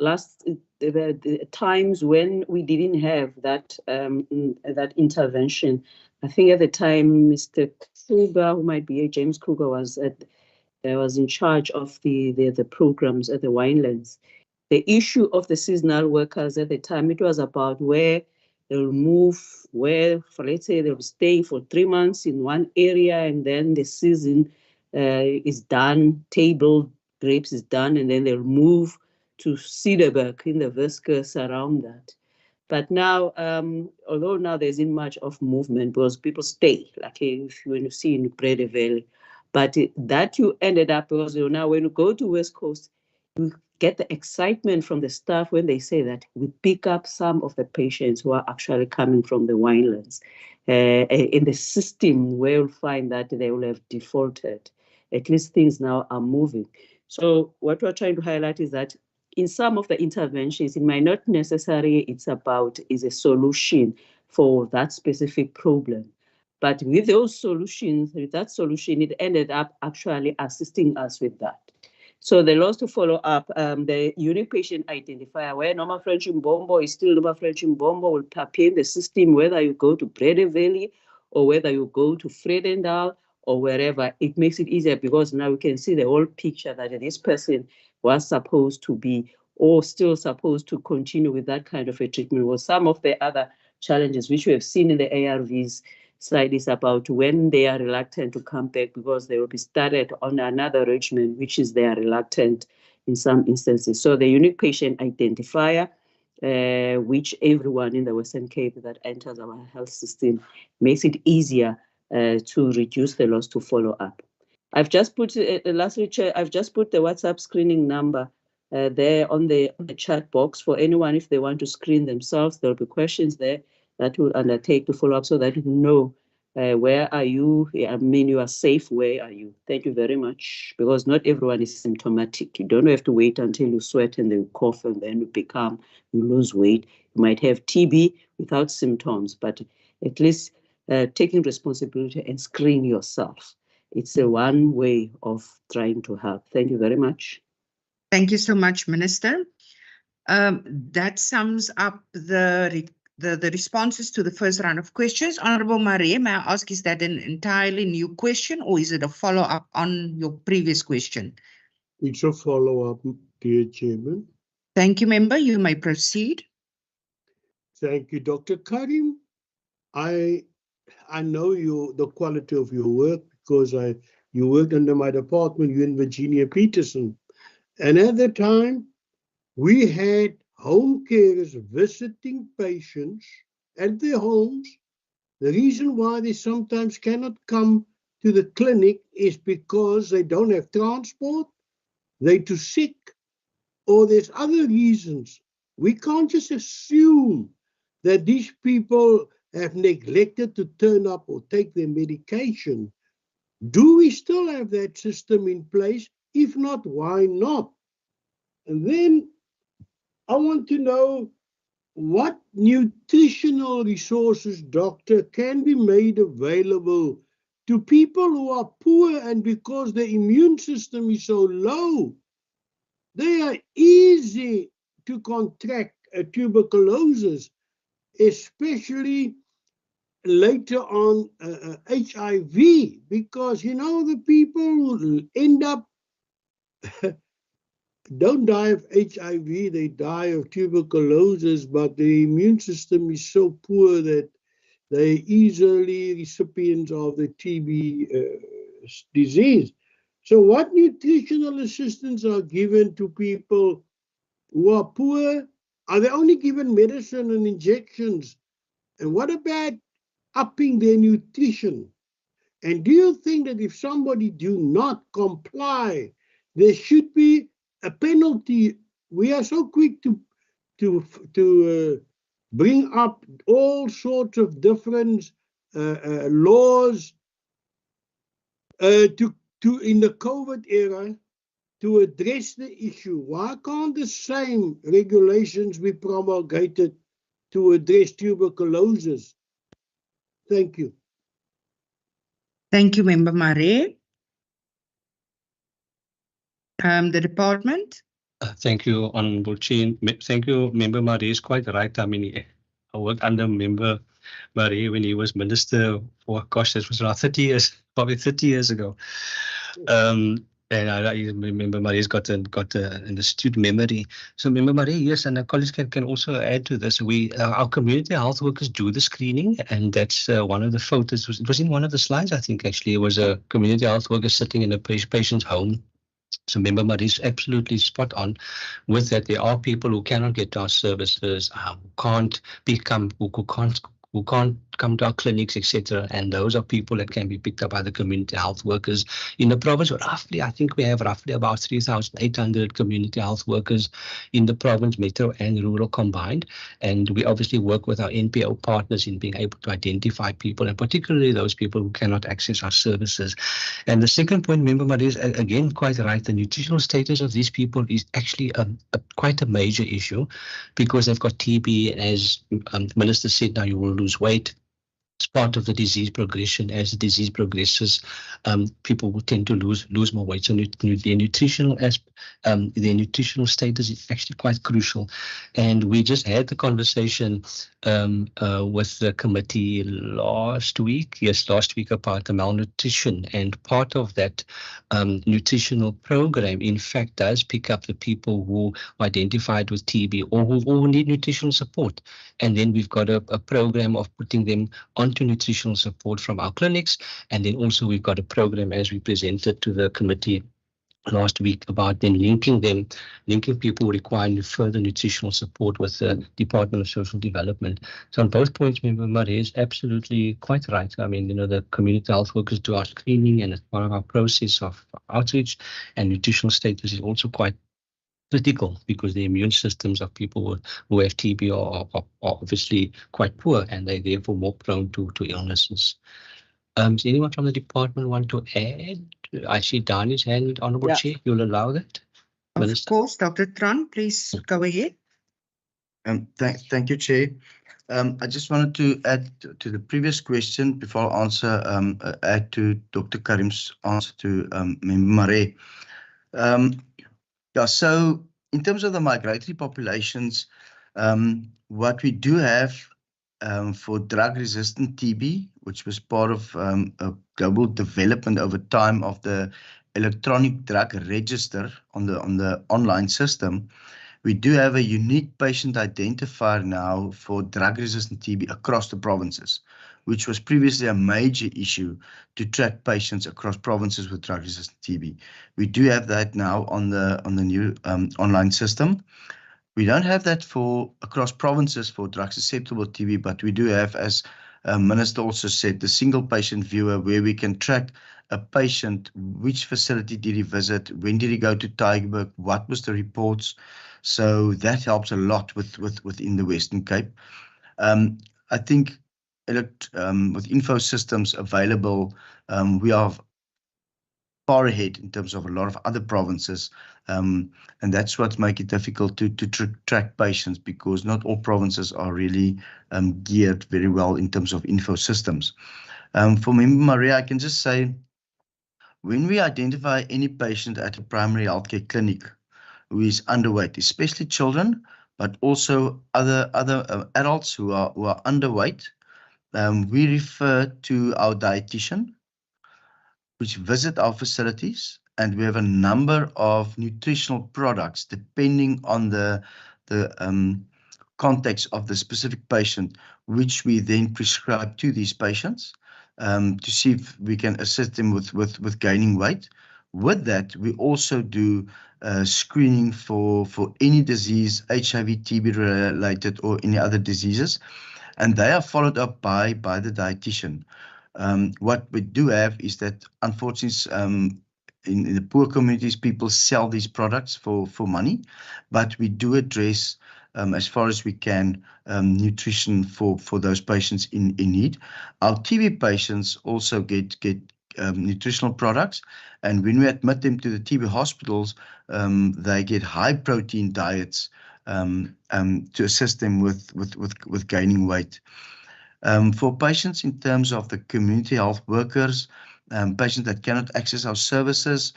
the times when we didn't have that that intervention. I think at the time, Mr. Kruger, who might be James Kruger, was in charge of the programs at the Winelands. The issue of the seasonal workers at the time, it was about where they'll move, for let's say they'll stay for 3 months in one area, and then the season is done, table grapes is done, and then they'll move to Cederberg in the Viscus around that. But now, although now there isn't much of movement because people stay, like if you see in Brede Valley, but that you ended up because now when you go to West Coast, you get the excitement from the staff when they say that we pick up some of the patients who are actually coming from the winelands. In the system where you'll find that they will have defaulted, at least things now are moving. So what we're trying to highlight is that in some of the interventions, it might not necessarily is a solution for that specific problem. But with those solutions, with that solution, it ended up actually assisting us with that. So the loss to follow up, the unique patient identifier, where Noma French Mbombo is still Noma French Mbombo, will appear in the system, whether you go to Brede Valley or whether you go to Vredendal or wherever. It makes it easier because now we can see the whole picture that this person was supposed to be or still supposed to continue with that kind of a treatment. Well, some of the other challenges which we have seen in the ARVs slide is about when they are reluctant to come back because they will be started on another regimen, which is they are reluctant in some instances. So the unique patient identifier, which everyone in the Western Cape that enters our health system makes it easier to reduce the loss to follow up. I've just put lastly, Chair, I've just put the WhatsApp screening number there on the chat box for anyone if they want to screen themselves. There'll be questions there that will undertake to follow up so that you know where are you? I mean, you are safe. Where are you? Thank you very much. Because not everyone is symptomatic. You don't have to wait until you sweat and then cough and then you lose weight. You might have TB without symptoms, but at least taking responsibility and screen yourself. It's a one way of trying to help. Thank you very much. Thank you so much, Minister. That sums up the responses to the first round of questions. Honorable Marie, may I ask, is that an entirely new question or is it a follow-up on your previous question? It's a follow-up, dear Chairman. Thank you, member. You may proceed. Thank you, Dr. Karim. I know the quality of your work because you worked under my department, you and Virginia Peterson. And at the time, we had home carers visiting patients at their homes. The reason why they sometimes cannot come to the clinic is because they don't have transport, they're too sick, or there's other reasons. We can't just assume that these people have neglected to turn up or take their medication. Do we still have that system in place? If not, why not? And then I want to know what nutritional resources, doctor, can be made available to people who are poor, and because the immune system is so low, they are easy to contract tuberculosis, especially later on HIV, because the people who end up don't die of HIV, they die of tuberculosis, but the immune system is so poor that they're easily recipients of the TB disease. So what nutritional assistance are given to people who are poor? Are they only given medicine and injections? And what about upping their nutrition? And do you think that if somebody do not comply, there should be a penalty? We are so quick to bring up all sorts of different laws in the COVID era to address the issue. Why can't the same regulations be promulgated to address tuberculosis? Thank you. Thank you, Member Mare. The department. Thank you, Honourable Chair. Thank you, Member Mare is quite right. I mean, I worked under Member Mare when he was Minister for, gosh, that was around 30 years, probably 30 years ago. And I remember Marie's got an astute memory. So Member Marie, yes, and our colleagues can also add to this. Our community health workers do the screening, and that's one of the photos. It was in one of the slides, I think, actually. It was a community health worker sitting in a patient's home. So Member Marie is absolutely spot on with that. There are people who cannot get to our services, who can't come to our clinics, etc. And those are people that can be picked up by the community health workers in the province. Roughly, I think we have roughly about 3,800 community health workers in the province, metro and rural combined. And we obviously work with our NPO partners in being able to identify people, and particularly those people who cannot access our services. And the second point, Member Marie is again quite right. The nutritional status of these people is actually quite a major issue, because they've got TB, and as the Minister said, now you will lose weight. It's part of the disease progression. As the disease progresses, people will tend to lose more weight. So their nutritional status is actually quite crucial. And we just had the conversation with the committee last week about the malnutrition. And part of that nutritional program, in fact, does pick up the people who are identified with TB or who need nutritional support. And then we've got a program of putting them onto nutritional support from our clinics. And then also we've got a program, as we presented to the committee last week, about then linking people who require further nutritional support with the Department of Social Development. So on both points, Member Marie is absolutely quite right. I mean, the community health workers do our screening, and as part of our process of outreach, and nutritional status is also quite critical, because the immune systems of people who have TB are obviously quite poor, and they're therefore more prone to illnesses. Does anyone from the department want to add? I see Daniel's hand, Honourable Chair. You'll allow that? Of course, Dr. Tran, please go ahead. Thank you, Chair. I just wanted to add to the previous question before I answer, add to Dr. Karim's answer to Member Mare. Yeah, so in terms of the migratory populations, what we do have for drug-resistant TB, which was part of a global development over time of the electronic drug register on the online system, we do have a unique patient identifier now for drug-resistant TB across the provinces, which was previously a major issue to track patients across provinces with drug-resistant TB. We do have that now on the new online system. We don't have that across provinces for drug-susceptible TB, but we do have, as Minister also said, the single patient viewer, where we can track a patient, which facility did he visit, when did he go to Tygerberg, what was the reports. So that helps a lot within the Western Cape. I think with info systems available, we are far ahead in terms of a lot of other provinces, and that's what makes it difficult to track patients, because not all provinces are really geared very well in terms of info systems. For Member Maria, I can just say, when we identify any patient at a primary healthcare clinic who is underweight, especially children, but also other adults who are underweight, we refer to our dietitian, which visit our facilities, and we have a number of nutritional products depending on the context of the specific patient, which we then prescribe to these patients to see if we can assist them with gaining weight. With that, we also do screening for any disease, HIV, TB related, or any other diseases, and they are followed up by the dietitian. What we do have is that, unfortunately, in the poor communities, people sell these products for money, but we do address, as far as we can, nutrition for those patients in need. Our TB patients also get nutritional products, and when we admit them to the TB hospitals, they get high protein diets to assist them with gaining weight. For patients in terms of the community health workers, patients that cannot access our services,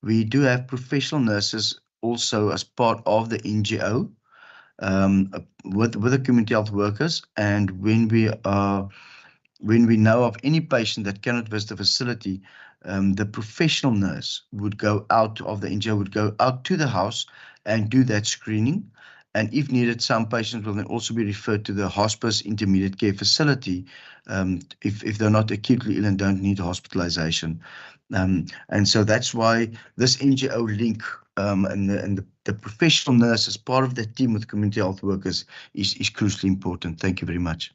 we do have professional nurses also as part of the NGO with the community health workers. And when we know of any patient that cannot visit the facility, the professional nurse would go out of the NGO, would go out to the house and do that screening. And if needed, some patients will then also be referred to the hospice intermediate care facility if they're not acutely ill and don't need hospitalization. And so that's why this NGO link and the professional nurse as part of that team with community health workers is crucially important. Thank you very much.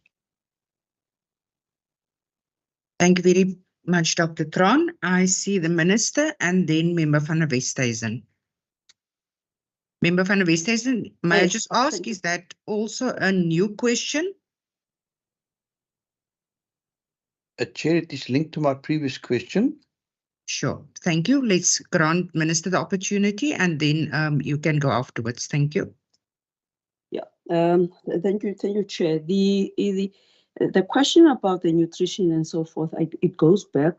Thank you very much, Dr. Tron. I see the Minister and then Member van der Westhuizen. Member van der Westhuizen, may I just ask, is that also a new question? Chair, it is linked to my previous question. Sure, thank you. Let's grant Minister the opportunity and then you can go afterwards. Thank you. Yeah, thank you, Chair. The question about the nutrition and so forth, it goes back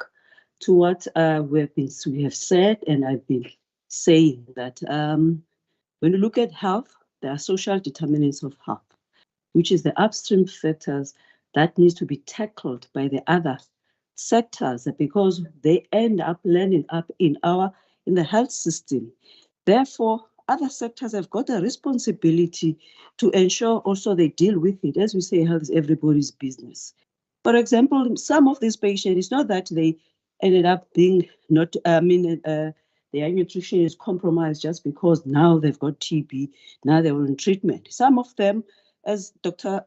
to what we have said, and I've been saying that when you look at health, there are social determinants of health, which is the upstream factors that needs to be tackled by the other sectors because they end up landing up in the health system. Therefore, other sectors have got a responsibility to ensure also they deal with it. As we say, health is everybody's business. For example, some of these patients, it's not that they ended up being not, their nutrition is compromised just because now they've got TB, now they're on treatment. Some of them, as Dr.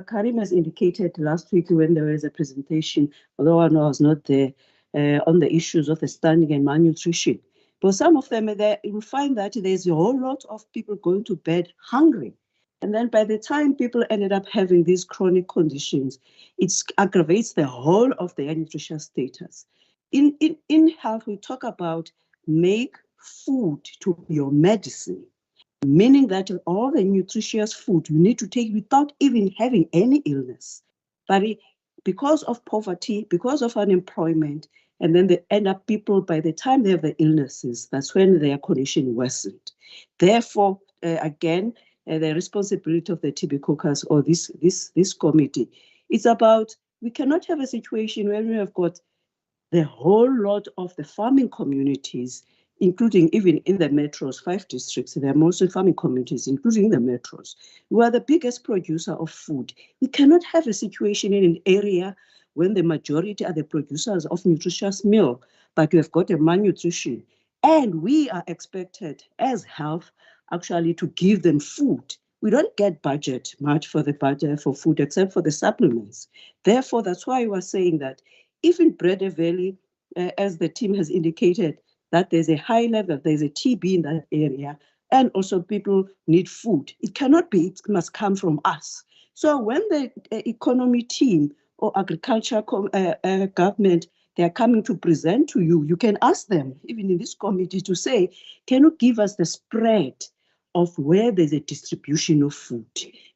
Karim has indicated last week when there was a presentation, although I was not there, on the issues of the stunting and malnutrition. But some of them, you find that there's a whole lot of people going to bed hungry. And then by the time people ended up having these chronic conditions, it aggravates the whole of their nutrition status. In health, we talk about make food to be your medicine, meaning that all the nutritious food you need to take without even having any illness. But because of poverty, because of unemployment, and then they end up people, by the time they have the illnesses, that's when their condition worsened. Therefore, again, the responsibility of the TB caucus or this committee, it's about, we cannot have a situation where we have got the whole lot of the farming communities, including even in the metros, 5 districts, there are mostly farming communities, including the metros, who are the biggest producer of food. We cannot have a situation in an area when the majority are the producers of nutritious meal, but we have got a malnutrition. And we are expected as health actually to give them food. We don't get budget much for the budget for food except for the supplements. Therefore, that's why I was saying that even Brede Valley, as the team has indicated, that there's a high level, there's a TB in that area, and also people need food. It cannot be, it must come from us. So when the economy team or agriculture government, they are coming to present to you, you can ask them, even in this committee, to say, can you give us the spread of where there's a distribution of food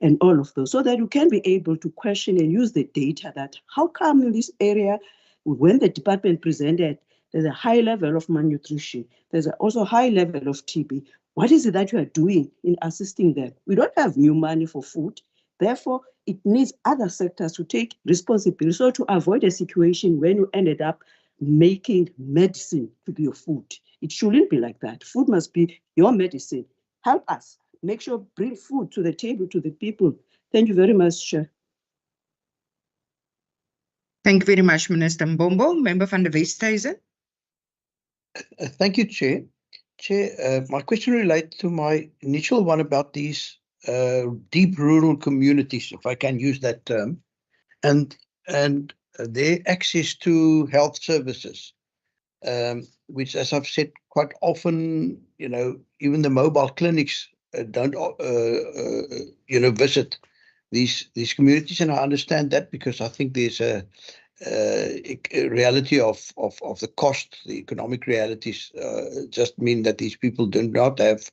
and all of those, so that you can be able to question and use the data that how come in this area, when the department presented, there's a high level of malnutrition, there's also a high level of TB. What is it that you are doing in assisting them? We don't have new money for food. Therefore, it needs other sectors to take responsibility, so to avoid a situation when you ended up making medicine to be your food. It shouldn't be like that. Food must be your medicine. Help us. Make sure, bring food to the table to the people. Thank you very much, Chair. Thank you very much, Minister Mbombo. Member van der Westhuizen. Thank you, Chair. Chair, my question relates to my initial one about these deep rural communities, if I can use that term, and their access to health services, which, as I've said, quite often, even the mobile clinics don't, visit these communities, and I understand that because I think there's a reality of the cost. The economic realities just mean that these people do not have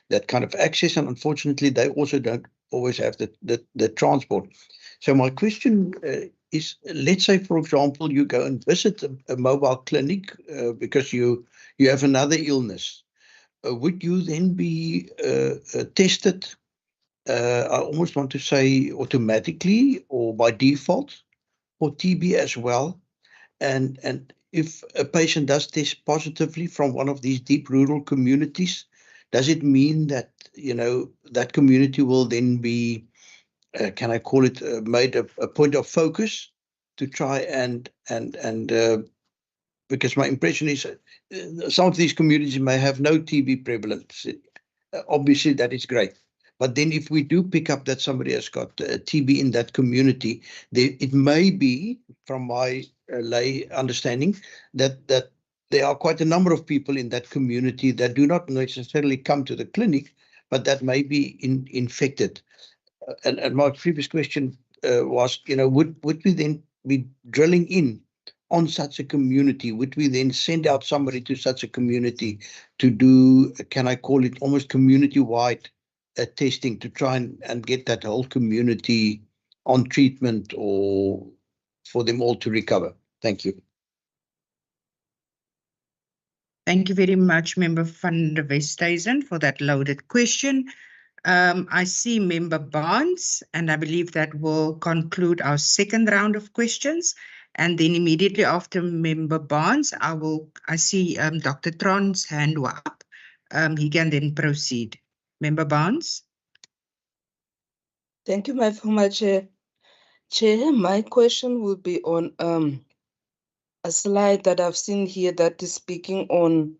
that kind of access, and unfortunately, they also don't always have the transport. So my question is, let's say, for example, you go and visit a mobile clinic because you have another illness. Would you then be tested, I almost want to say automatically or by default, for TB as well? And if a patient does test positively from one of these deep rural communities, does it mean that, that community will then be, can I call it, made a point of focus to try and because my impression is some of these communities may have no TB prevalence. Obviously, that is great. But then if we do pick up that somebody has got TB in that community, it may be, from my lay understanding, that there are quite a number of people in that community that do not necessarily come to the clinic, but that may be infected. And my previous question was, would we then be drilling in on such a community? Would we then send out somebody to such a community to do, can I call it, almost community-wide testing to try and get that whole community on treatment or for them all to recover? Thank you. Thank you very much, Member van der Westhuizen, for that loaded question. I see Member Barnes, and I believe that will conclude our second round of questions. And then immediately after Member Barnes, I see Dr. Tron's hand up. He can then proceed. Member Barnes. Thank you, my former Chair. Chair, my question will be on a slide that I've seen here that is speaking on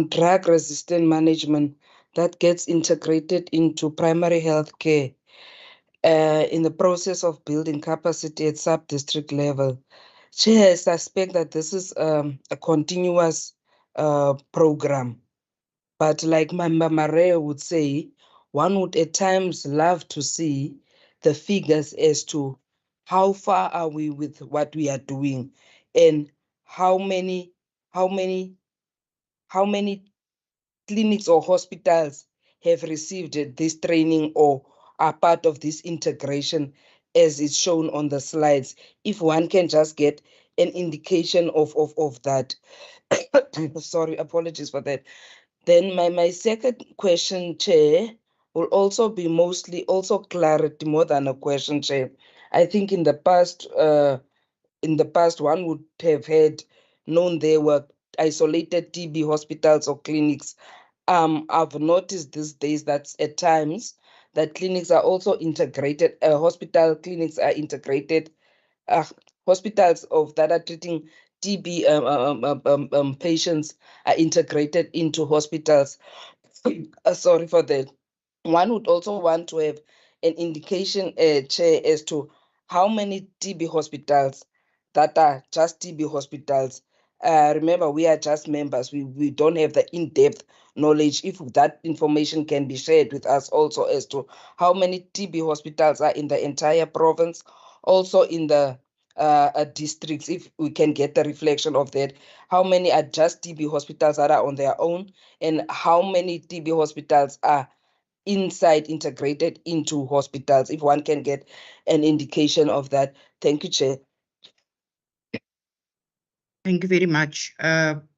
drug-resistant management that gets integrated into primary health care in the process of building capacity at sub-district level. Chair, I suspect that this is a continuous program. But like Member Marais would say, one would at times love to see the figures as to how far are we with what we are doing and how many clinics or hospitals have received this training or are part of this integration as is shown on the slides. If one can just get an indication of that. Sorry, apologies for that. Then my second question, Chair, will also be mostly also clarity more than a question, Chair. I think in the past one would have had known there were isolated TB hospitals or clinics. I've noticed these days that at times that clinics are also integrated, hospital clinics are integrated, hospitals that are treating TB patients are integrated into hospitals. Sorry for that. One would also want to have an indication, Chair, as to how many TB hospitals that are just TB hospitals. Remember, we are just members. We don't have the in-depth knowledge. If that information can be shared with us also as to how many TB hospitals are in the entire province, also in the districts, if we can get the reflection of that, how many are just TB hospitals that are on their own, and how many TB hospitals are inside integrated into hospitals, if one can get an indication of that. Thank you, Chair. Thank you very much,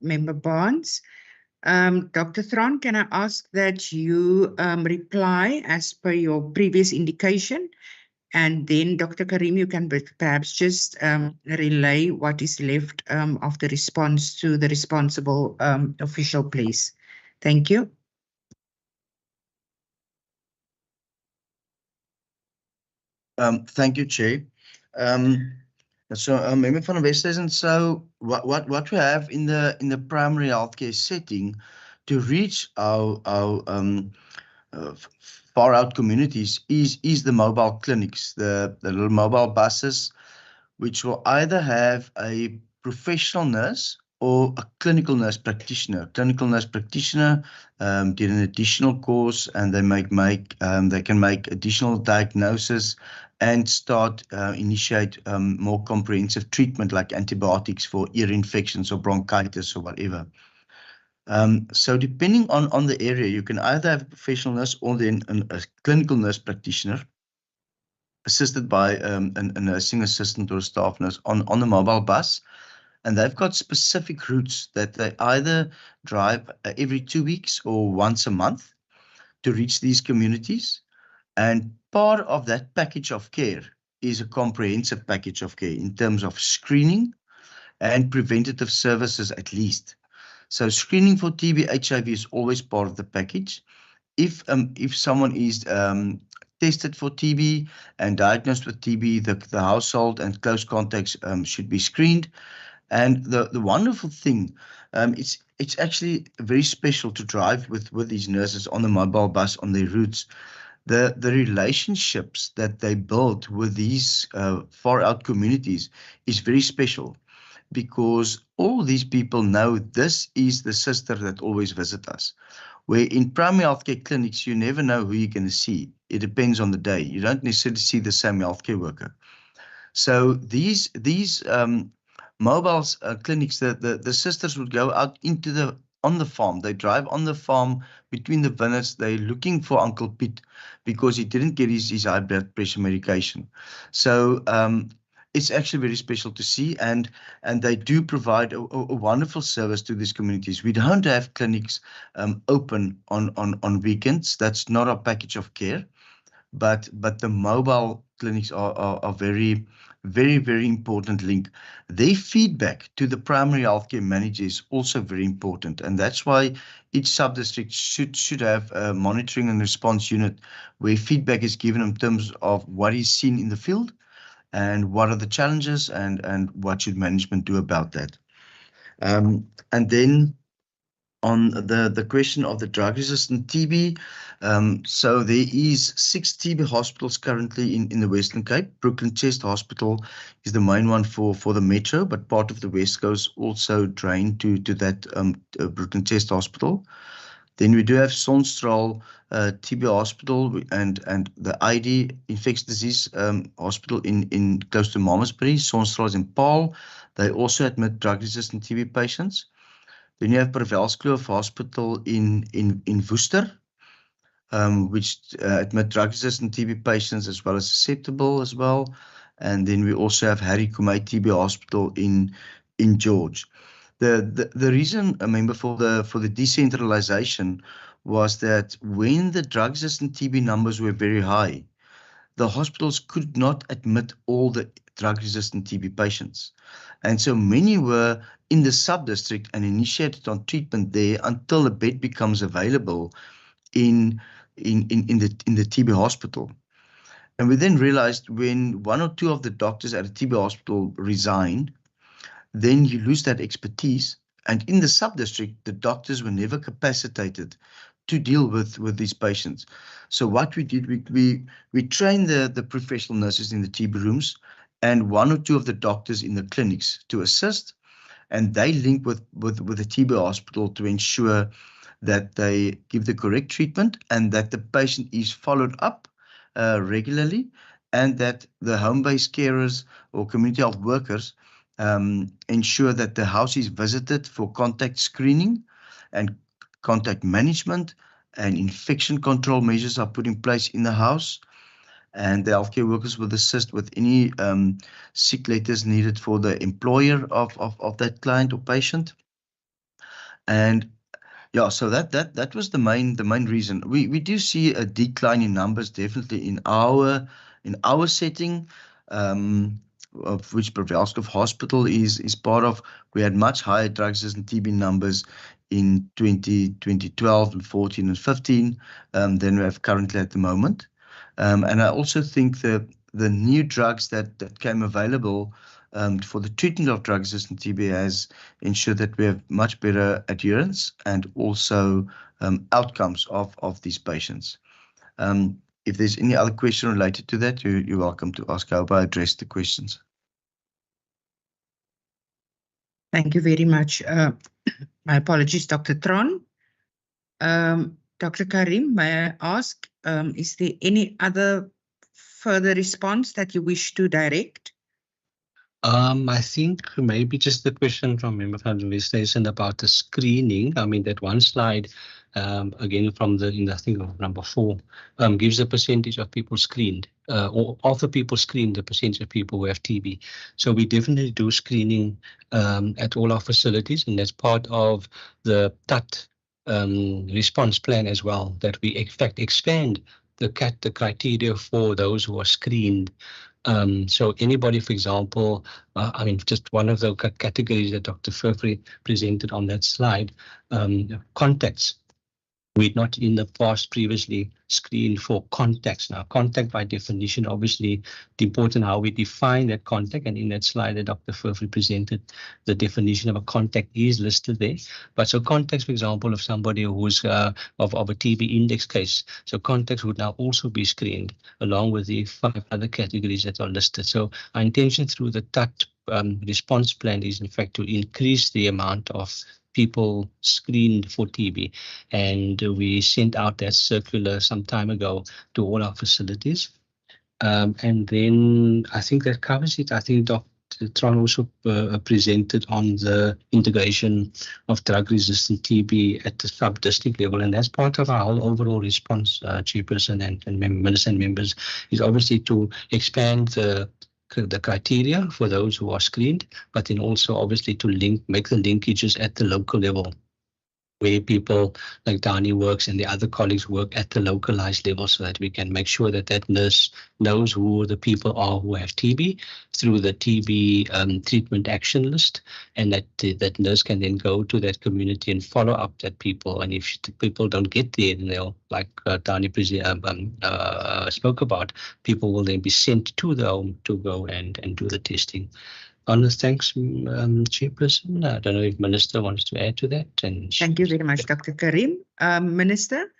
Member Barnes. Dr. Thron, can I ask that you reply as per your previous indication? And then Dr. Karim, you can perhaps just relay what is left of the response to the responsible official, please. Thank you. Thank you, Chair. So, Member van Westhuizen, so what we have in the primary healthcare setting to reach our far out communities is the mobile clinics, the little mobile buses, which will either have a professional nurse or a clinical nurse practitioner. Clinical nurse practitioner did an additional course, and they they can make additional diagnosis and start initiate more comprehensive treatment like antibiotics for ear infections or bronchitis or whatever. So depending on the area, you can either have a professional nurse or then a clinical nurse practitioner assisted by a nursing assistant or a staff nurse on the mobile bus. And they've got specific routes that they either drive every 2 weeks or once a month to reach these communities. And part of that package of care is a comprehensive package of care in terms of screening and preventative services at least. So screening for TB, HIV is always part of the package. If someone is tested for TB and diagnosed with TB, the household and close contacts should be screened. And the wonderful thing, it's actually very special to drive with these nurses on the mobile bus on their routes. The relationships that they build with these far out communities is very special, because all these people know this is the sister that always visits us. Where in primary healthcare clinics, you never know who you're going to see. It depends on the day. You don't necessarily see the same healthcare worker. So these mobile clinics, the sisters would go out on the farm. They drive on the farm between the vineyards. They're looking for Uncle Pete because he didn't get his high blood pressure medication. So it's actually very special to see, and they do provide a wonderful service to these communities. We don't have clinics open on weekends. That's not our package of care, but the mobile clinics are very, very, very important link. Their feedback to the primary healthcare manager is also very important, and that's why each sub-district should have a monitoring and response unit where feedback is given in terms of what is seen in the field and what are the challenges and what should management do about that. And then on the question of the drug-resistant TB, so there is 6 TB hospitals currently in the Western Cape. Brooklyn Chest Hospital is the main one for the metro, but part of the West Coast also drain to that Brooklyn Chest Hospital. Then we do have Sonstraal TB Hospital and the ID Infectious Disease Hospital in close to Malmesbury. Sonstraal is in Paarl. They also admit drug-resistant TB patients. Then you have Provincial Hospital in Worcester, which admit drug-resistant TB patients as well as susceptible as well. And then we also have Harry Kumay TB Hospital in George. The reason, I remember, for the decentralization was that when the drug-resistant TB numbers were very high, the hospitals could not admit all the drug-resistant TB patients. And so many were in the sub-district and initiated on treatment there until the bed becomes available in the TB hospital. And we then realized when 1 or 2 of the doctors at a TB hospital resigned, then you lose that expertise. And in the sub-district, the doctors were never capacitated to deal with these patients. So what we did, we trained the professional nurses in the TB rooms and 1 or 2 of the doctors in the clinics to assist. And they link with the TB hospital to ensure that they give the correct treatment and that the patient is followed up regularly, and that the home-based carers or community health workers ensure that the house is visited for contact screening and contact management, and infection control measures are put in place in the house, and the healthcare workers will assist with any sick letters needed for the employer of that client or patient. And yeah, so that was the main reason. We do see a decline in numbers definitely in our setting, of which Provincial Hospital is part of. We had much higher drug resistant TB numbers in 2012 and 14 and 15 than we have currently at the moment. And I also think that the new drugs that came available for the treatment of drug-resistant TB has ensured that we have much better adherence and also outcomes of these patients. If there's any other question related to that, you're welcome to ask. I hope I addressed the questions. Thank you very much. My apologies, Dr. Tron. Dr. Karim, may I ask, is there any other further response that you wish to direct? I think maybe just the question from member from the station about the screening. I mean, that one slide, again from I think of number 4, gives the percentage of people screened, or of the people screened, the percentage of people who have TB. So we definitely do screening at all our facilities, and that's part of the TAT response plan as well, that we in fact expand the criteria for those who are screened. So anybody, for example, I mean, just one of the categories that Dr. Furfrey presented on that slide, contacts. We'd not in the past previously screened for contacts. Now, contact by definition, obviously, it's important how we define that contact. And in that slide that Dr. Furfrey presented, the definition of a contact is listed there. But so contacts, for example, of somebody who's of a TB index case, so contacts would now also be screened along with the 5 other categories that are listed. So our intention through the TAT response plan is, in fact, to increase the amount of people screened for TB, and we sent out that circular some time ago to all our facilities. And then I think that covers it. I think Dr. Tron also presented on the integration of drug-resistant TB at the sub-district level, and that's part of our whole overall response, Chairperson and Minister and members, is obviously to expand the criteria for those who are screened, but then also obviously to make the linkages at the local level, where people like Dani works and the other colleagues work at the localized level, so that we can make sure that that nurse knows who the people are who have TB through the TB treatment action list, and that nurse can then go to that community and follow up that people. And if the people don't get there, then they'll, like Dani spoke about, people will then be sent to the home to go and do the testing. Thanks, Chairperson. I don't know if Minister wants to add to that. And thank you very much, Dr. Karim. Minister,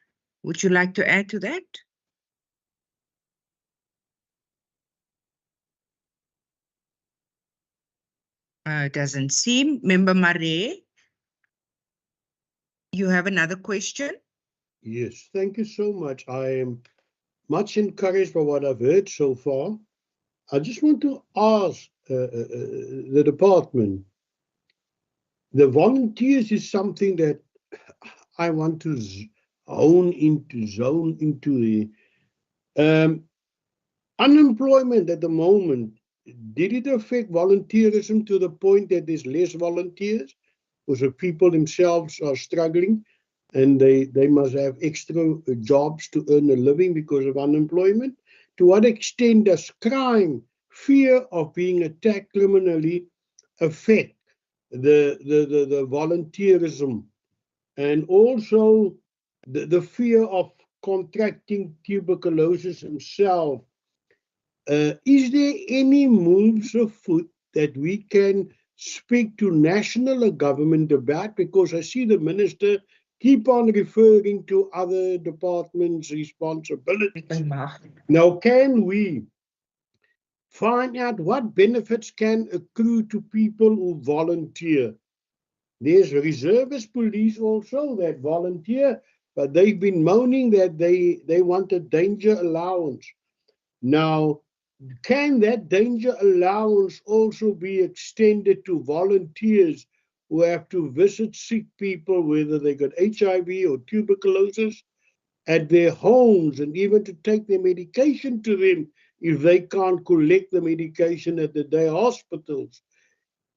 would you like to add to that? Doesn't seem. Member Marais, you have another question? Yes, thank you so much. I am much encouraged by what I've heard so far. I just want to ask the department, the volunteers is something that I want to zone into the unemployment at the moment. Did it affect volunteerism to the point that there's less volunteers? Because the people themselves are struggling and they must have extra jobs to earn a living because of unemployment. To what extent does crime, fear of being attacked criminally, affect the volunteerism, and also the fear of contracting tuberculosis himself? Is there any moves afoot that we can speak to national government about? Because I see the minister keep on referring to other departments' responsibilities. Now, can we find out what benefits can accrue to people who volunteer? There's reservist police also that volunteer, but they've been moaning that they want a danger allowance. Now, can that danger allowance also be extended to volunteers who have to visit sick people, whether they got HIV or tuberculosis? at their homes and even to take their medication to them if they can't collect the medication at the day hospitals.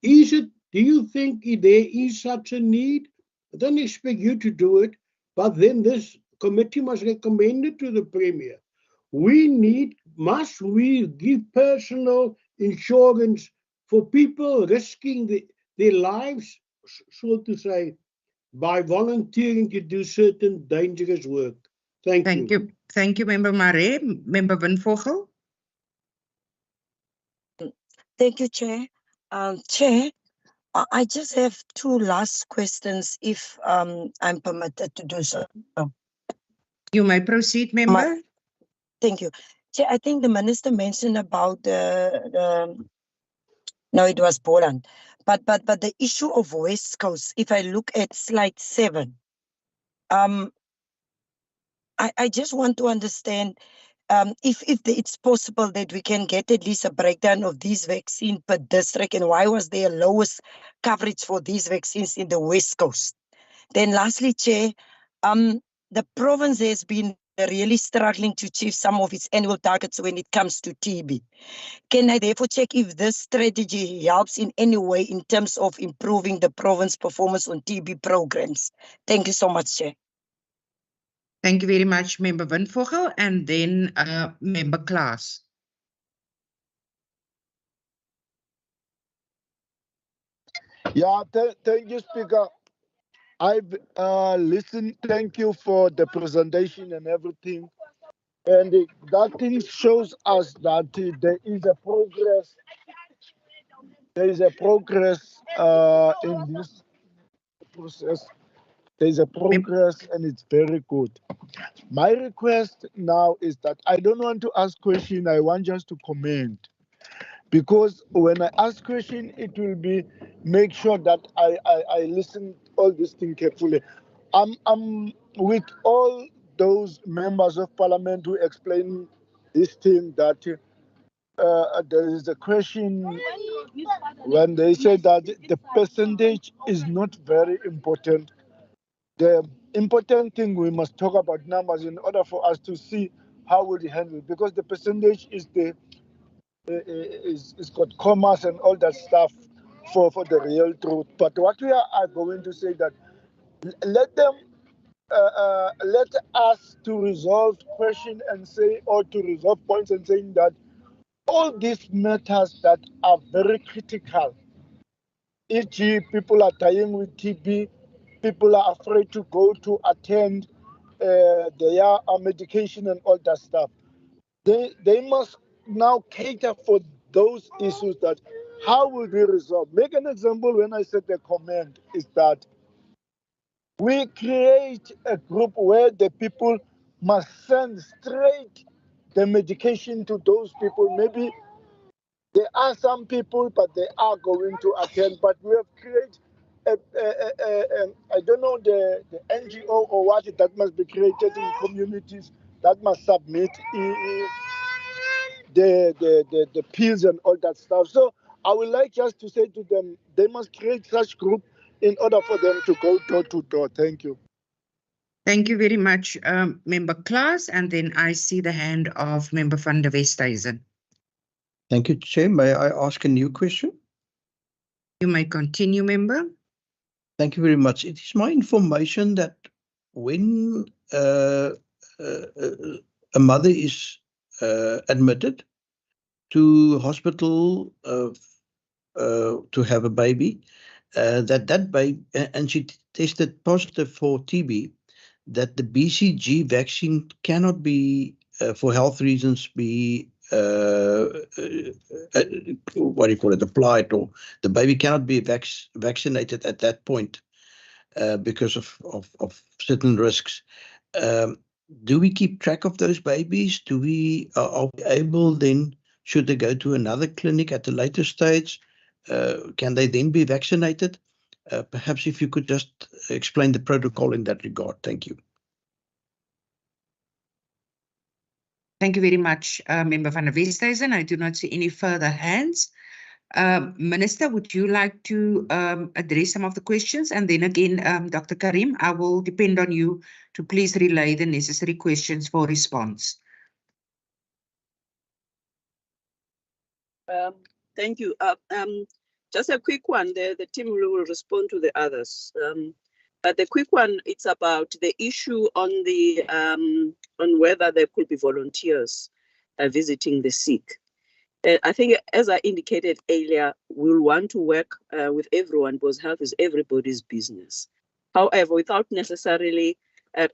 Do you think there is such a need? I don't expect you to do it, but then this committee must recommend it to the Premier. Must we give personal insurance for people risking their lives, so to say, by volunteering to do certain dangerous work? Thank you. Thank you, Member Mare. Member Van Vogel. Thank you, Chair. Chair, I just have two last questions, if I'm permitted to do so. You may proceed, Member. Thank you. Chair, I think the Minister mentioned about no, it was Poland, but the issue of West Coast. If I look at slide 7, I just want to understand if it's possible that we can get at least a breakdown of these vaccines per district, and why was there lowest coverage for these vaccines in the West Coast? Then lastly, Chair, the province has been really struggling to achieve some of its annual targets when it comes to TB. Can I therefore check if this strategy helps in any way in terms of improving the province performance on TB programs? Thank you so much, Chair. Thank you very much, Member Van Vogel, and then Member Klaas. Yeah, thank you, Speaker. I've listened. Thank you for the presentation and everything. And that thing shows us that there is a progress. There is a progress in this process. There is a progress, and it's very good. My request now is that I don't want to ask question. I want just to comment. Because when I ask question, it will be make sure that I listen all these things carefully. I'm with all those members of parliament who explain this thing that there is a question when they say that the percentage is not very important. The important thing we must talk about numbers in order for us to see how we'll handle it, because the percentage is it's got commas and all that stuff for the real truth. But what we are going to say that let them let us to resolve question and say, or to resolve points and saying that all these matters that are very critical, e.g. people are dying with TB, people are afraid to go to attend their medication and all that stuff. They must now cater for those issues. That how will we resolve? Make an example. When I said the comment is that we create a group where the people must send straight the medication to those people. Maybe there are some people, but they are going to attend. But we have created I don't know the NGO or what that must be created in communities that must submit the pills and all that stuff. So I would like just to say to them, they must create such group in order for them to go door to door. Thank you. Thank you very much, Member Klaas, and then I see the hand of Member van der Westhuizen. Thank you, Chair. May I ask a new question? You may continue, Member. Thank you very much. It is my information that when a mother is admitted to hospital to have a baby, that baby, and she tested positive for TB, that the BCG vaccine cannot be, for health reasons, be what do you call it, applied, or the baby cannot be vaccinated at that point because of certain risks. Do we keep track of those babies? Are we able then, should they go to another clinic at a later stage, can they then be vaccinated? Perhaps if you could just explain the protocol in that regard. Thank you. Thank you very much, Member van der Westhuizen. I do not see any further hands. Minister, would you like to address some of the questions? And then again, Dr. Karim, I will depend on you to please relay the necessary questions for response. Thank you. Just a quick one there. The team will respond to the others. But the quick one, it's about the issue on the on whether there could be volunteers visiting the sick. I think, as I indicated earlier, we'll want to work with everyone because health is everybody's business. However, without necessarily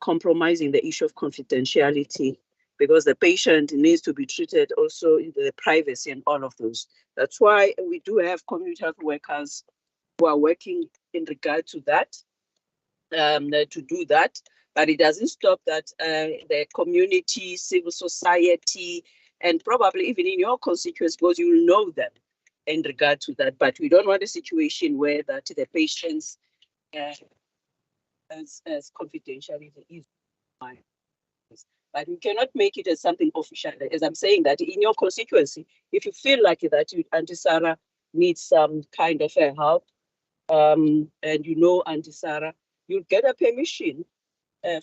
compromising the issue of confidentiality, because the patient needs to be treated also in the privacy and all of those. That's why we do have community health workers who are working in regard to that, to do that. But it doesn't stop that the community, civil society, and probably even in your constituents, because you will know them in regard to that. But we don't want a situation where that the patients as confidentiality is fine. But we cannot make it as something official. As I'm saying that in your constituency, if you feel like that Auntie Sarah needs some kind of a help, and you know Auntie Sarah, you'll get a permission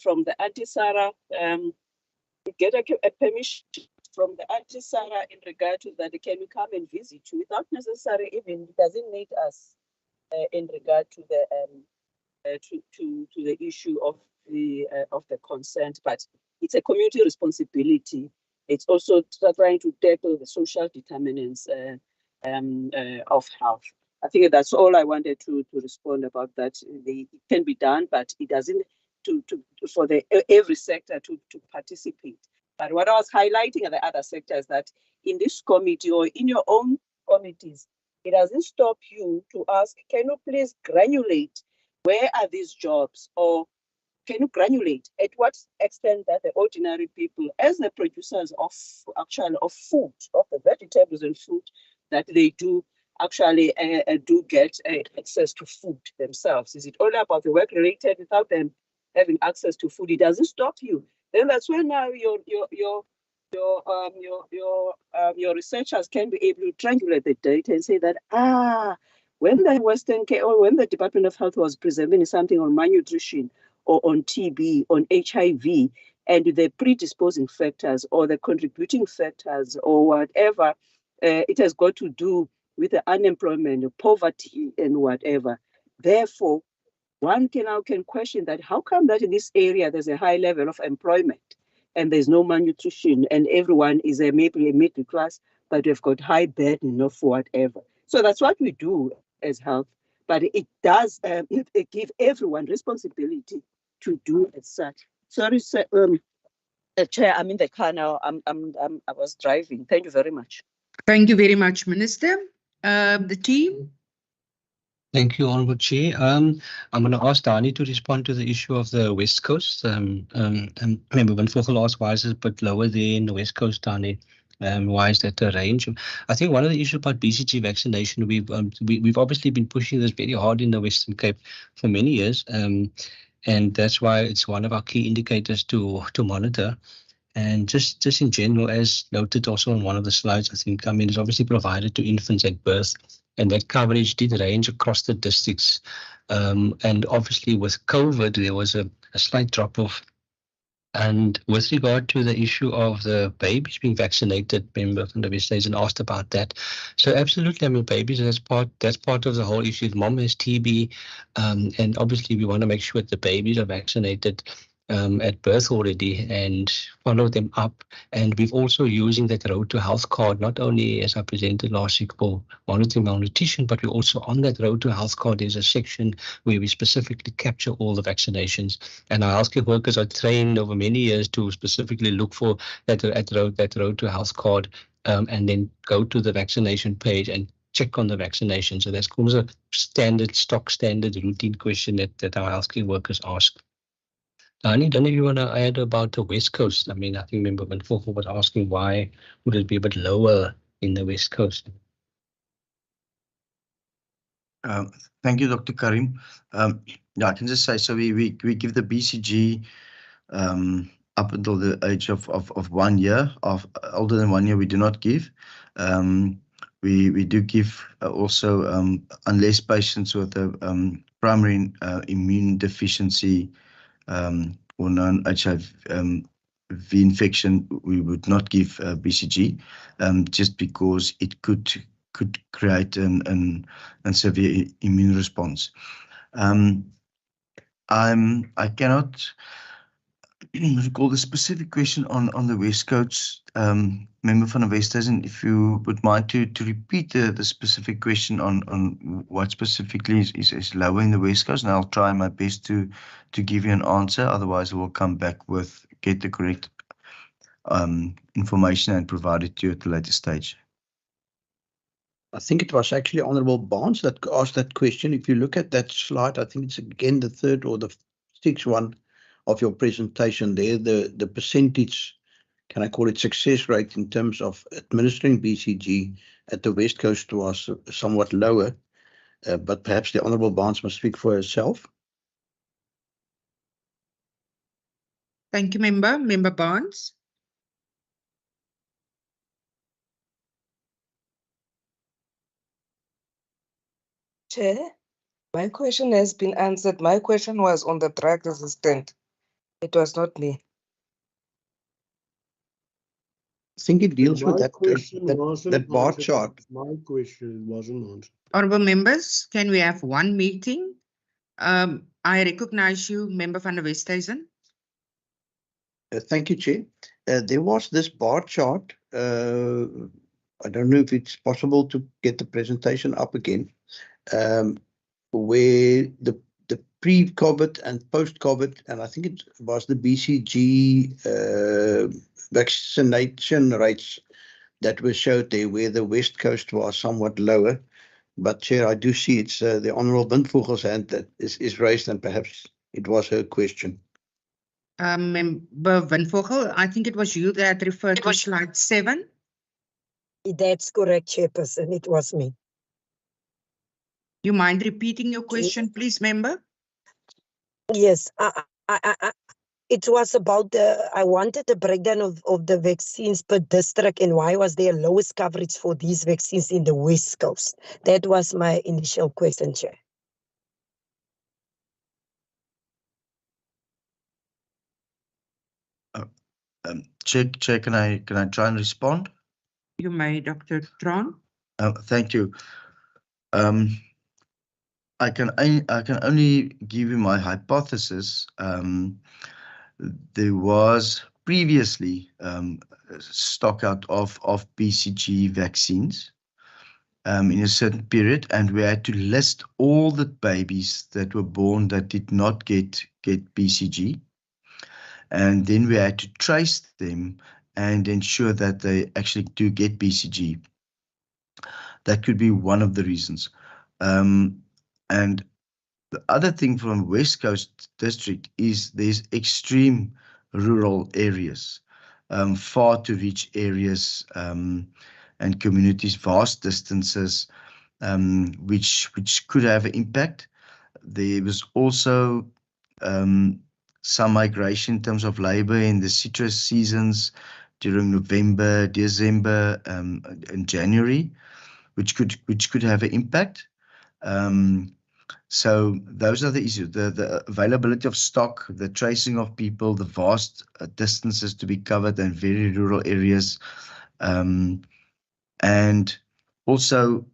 from the Auntie Sarah. You get a permission from the Auntie Sarah in regard to that. Can we come and visit you without necessarily even, it doesn't need us in regard to the to the issue of the consent, but it's a community responsibility. It's also trying to tackle the social determinants of health. I think that's all I wanted to respond about that. It can be done, but it doesn't for every sector to participate. But what I was highlighting at the other sectors that in this committee or in your own committees, it doesn't stop you to ask, can you please granulate where are these jobs, or can you granulate at what extent that the ordinary people, as the producers of food, of the vegetables and food, that they do actually do get access to food themselves? Is it only about the work related without them having access to food? It doesn't stop you. Then that's when now your researchers can be able to triangulate the data and say that when the Western Cape or when the Department of Health was presenting something on malnutrition or on TB, on HIV, and the predisposing factors or the contributing factors or whatever, it has got to do with the unemployment, poverty, and whatever. Therefore, one can question that how come that in this area there's a high level of employment and there's no malnutrition and everyone is maybe a middle class, but we've got high burden of whatever. So that's what we do as health, but it does it give everyone responsibility to do as such. Sorry, sir, Chair, I'm in the car now. I was driving. Thank you very much. Thank you very much, Minister. The team. Thank you, Honourable Chair. I'm going to ask Dani to respond to the issue of the West Coast. Remember when Vogel asked why is it a bit lower there in the West Coast, Dani? Why is that a range? I think one of the issues about BCG vaccination, we've obviously been pushing this very hard in the Western Cape for many years, and that's why it's one of our key indicators to monitor. And just in general, as noted also on one of the slides, I mean, it's obviously provided to infants at birth, and that coverage did range across the districts. And obviously with COVID, there was a slight drop off. And with regard to the issue of the babies being vaccinated, member from the West and asked about that. So absolutely, I mean, babies, that's part of the whole issue. If mom has TB, and obviously we want to make sure that the babies are vaccinated at birth already and follow them up. And we've also using that Road to Health card, not only as I presented last week for monitoring malnutrition, but we also on that Road to Health card, there's a section where we specifically capture all the vaccinations. And our healthcare workers are trained over many years to specifically look for that Road to Health card, and then go to the vaccination page and check on the vaccination. So that's called a standard routine question that our healthcare workers ask. Dani, don't know if you want to add about the West Coast. I mean, I think remember when Fofo was asking why would it be a bit lower in the West Coast? Thank you, Dr. Karim. Yeah, I can just say, so we give the BCG up until the age of 1 year. Of older than 1 year, we do not give. we do give also, unless patients with a primary immune deficiency or non-HIV infection, we would not give BCG, just because it could create an severe immune response. I cannot recall the specific question on the West Coast, member van der Westhuizen, if you would mind to repeat the specific question on what specifically is lower in the West Coast, and I'll try my best to give you an answer. Otherwise, I will come back get the correct information and provide it to you at a later stage. I think it was actually Honourable Barnes that asked that question. If you look at that slide, I think it's again the third or the sixth one of your presentation there, the percentage, can I call it success rate in terms of administering BCG at the West Coast was somewhat lower, but perhaps the Honourable Barnes must speak for herself. Thank you, Member. Member Barnes. Chair, my question has been answered. My question was on the drug resistant. It was not me. I think it deals with My that question wasn't that bar answered. chart. My question wasn't answered. Honourable members, can we have one meeting? I recognize you, Member van der Westhuizen. Thank you, Chair. There was this bar chart. I don't know if it's possible to get the presentation up again, where the pre-COVID and post-COVID, and I think it was the BCG vaccination rates that were showed there, where the West Coast was somewhat lower. But Chair, I do see it's the Honourable Windvogel's hand that is raised, and perhaps it was her question. Member Windvogel, I think it was you that referred to slide 7. That's correct, Chairperson. It was me. You mind repeating your question, please, Member? Yes, it was about I wanted the breakdown of the vaccines per district and why was there lowest coverage for these vaccines in the West Coast. That was my initial question, Chair. Chair, can I try and respond? You may, Dr. Tron. Thank you. I can only give you my hypothesis. There was previously stock out of BCG vaccines in a certain period, and we had to list all the babies that were born that did not get BCG, and then we had to trace them and ensure that they actually do get BCG. That could be one of the reasons. And the other thing from West Coast District is there's extreme rural areas, far to reach areas and communities, vast distances, which could have an impact. There was also some migration in terms of labor in the citrus seasons during November, December, and January, which could have an impact. So those are the issues: the availability of stock, the tracing of people, the vast distances to be covered, and very rural areas, and also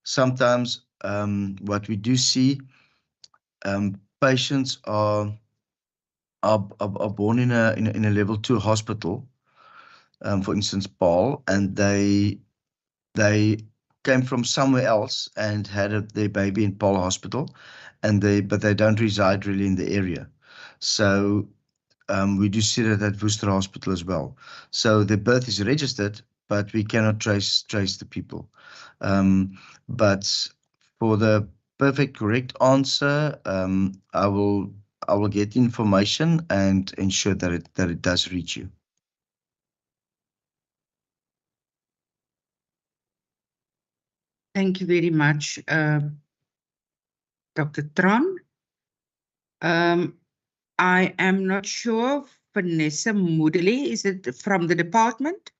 sometimes what we do see, patients are born in a level 2 hospital, for instance, Paul, and they came from somewhere else and had their baby in Paul Hospital, but they don't reside really in the area. So we do see that at Worcester Hospital as well. So the birth is registered, but we cannot trace the people. But for the perfect correct answer, I will get information and ensure that it does reach you. Thank you very much, Dr. Tron. I am not sure, Vanessa Moodley, is it from the department?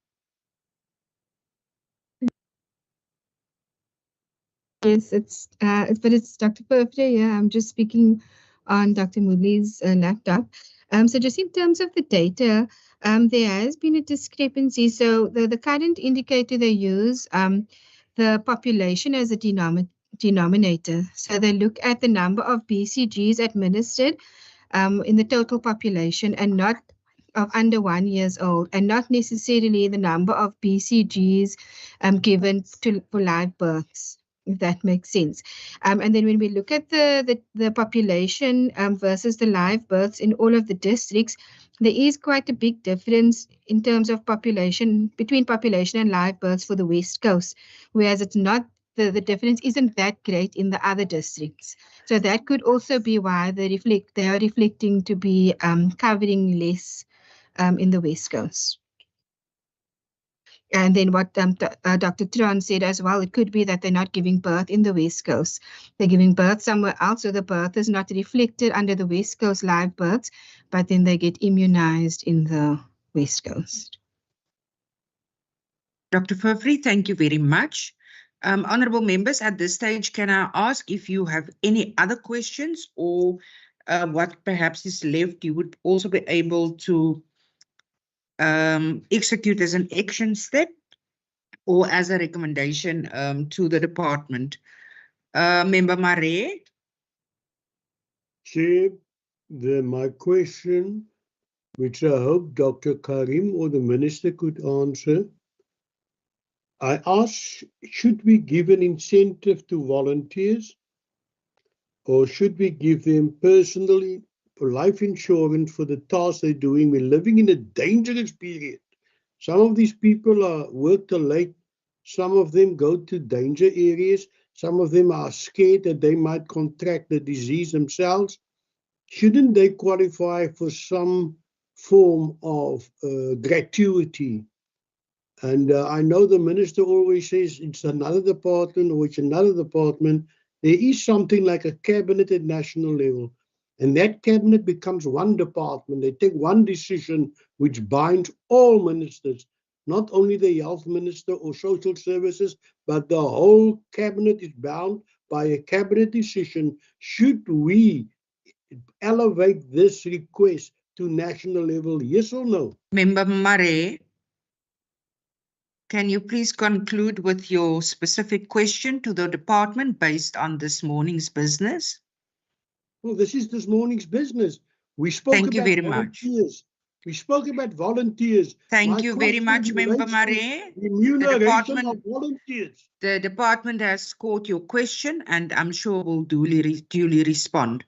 Yes, but it's Dr. Perfect. Yeah, I'm just speaking on Dr. Moodley's laptop. So just in terms of the data, there has been a discrepancy. So the current indicator they use, the population as a denominator. So they look at the number of BCGs administered in the total population and not of under 1 year old, and not necessarily the number of BCGs given for live births, if that makes sense. And then when we look at the population versus the live births in all of the districts, there is quite a big difference in terms of population, between population and live births for the West Coast, whereas it's not, the difference isn't that great in the other districts. So that could also be why they are reflecting to be covering less in the West Coast. And then what Dr. Tron said as well, it could be that they're not giving birth in the West Coast. They're giving birth somewhere else, so the birth is not reflected under the West Coast live births, but then they get immunized in the West Coast. Dr. Furfrey, thank you very much. Honorable members, at this stage, can I ask if you have any other questions, or what perhaps is left you would also be able to execute as an action step or as a recommendation to the department? Member Mare? Chair, my question, which I hope Dr. Karim or the Minister could answer, I ask, should we give an incentive to volunteers, or should we give them personally for life insurance for the tasks they're doing? We're living in a dangerous period. Some of these people work till late. Some of them go to danger areas. Some of them are scared that they might contract the disease themselves. Shouldn't they qualify for some form of gratuity? And I know the minister always says it's another department or it's another department. There is something like a cabinet at national level, and that cabinet becomes one department. They take one decision which binds all ministers, not only the health minister or social services, but the whole cabinet is bound by a cabinet decision. Should we elevate this request to national level, yes or no? Member Mare, can you please conclude with your specific question to the department based on this morning's business? Well, this is this morning's business. We spoke Thank you about very volunteers. We spoke about volunteers. Thank you very much, Member Mare. Remuneration of volunteers. The department has caught your question, and I'm sure will duly respond.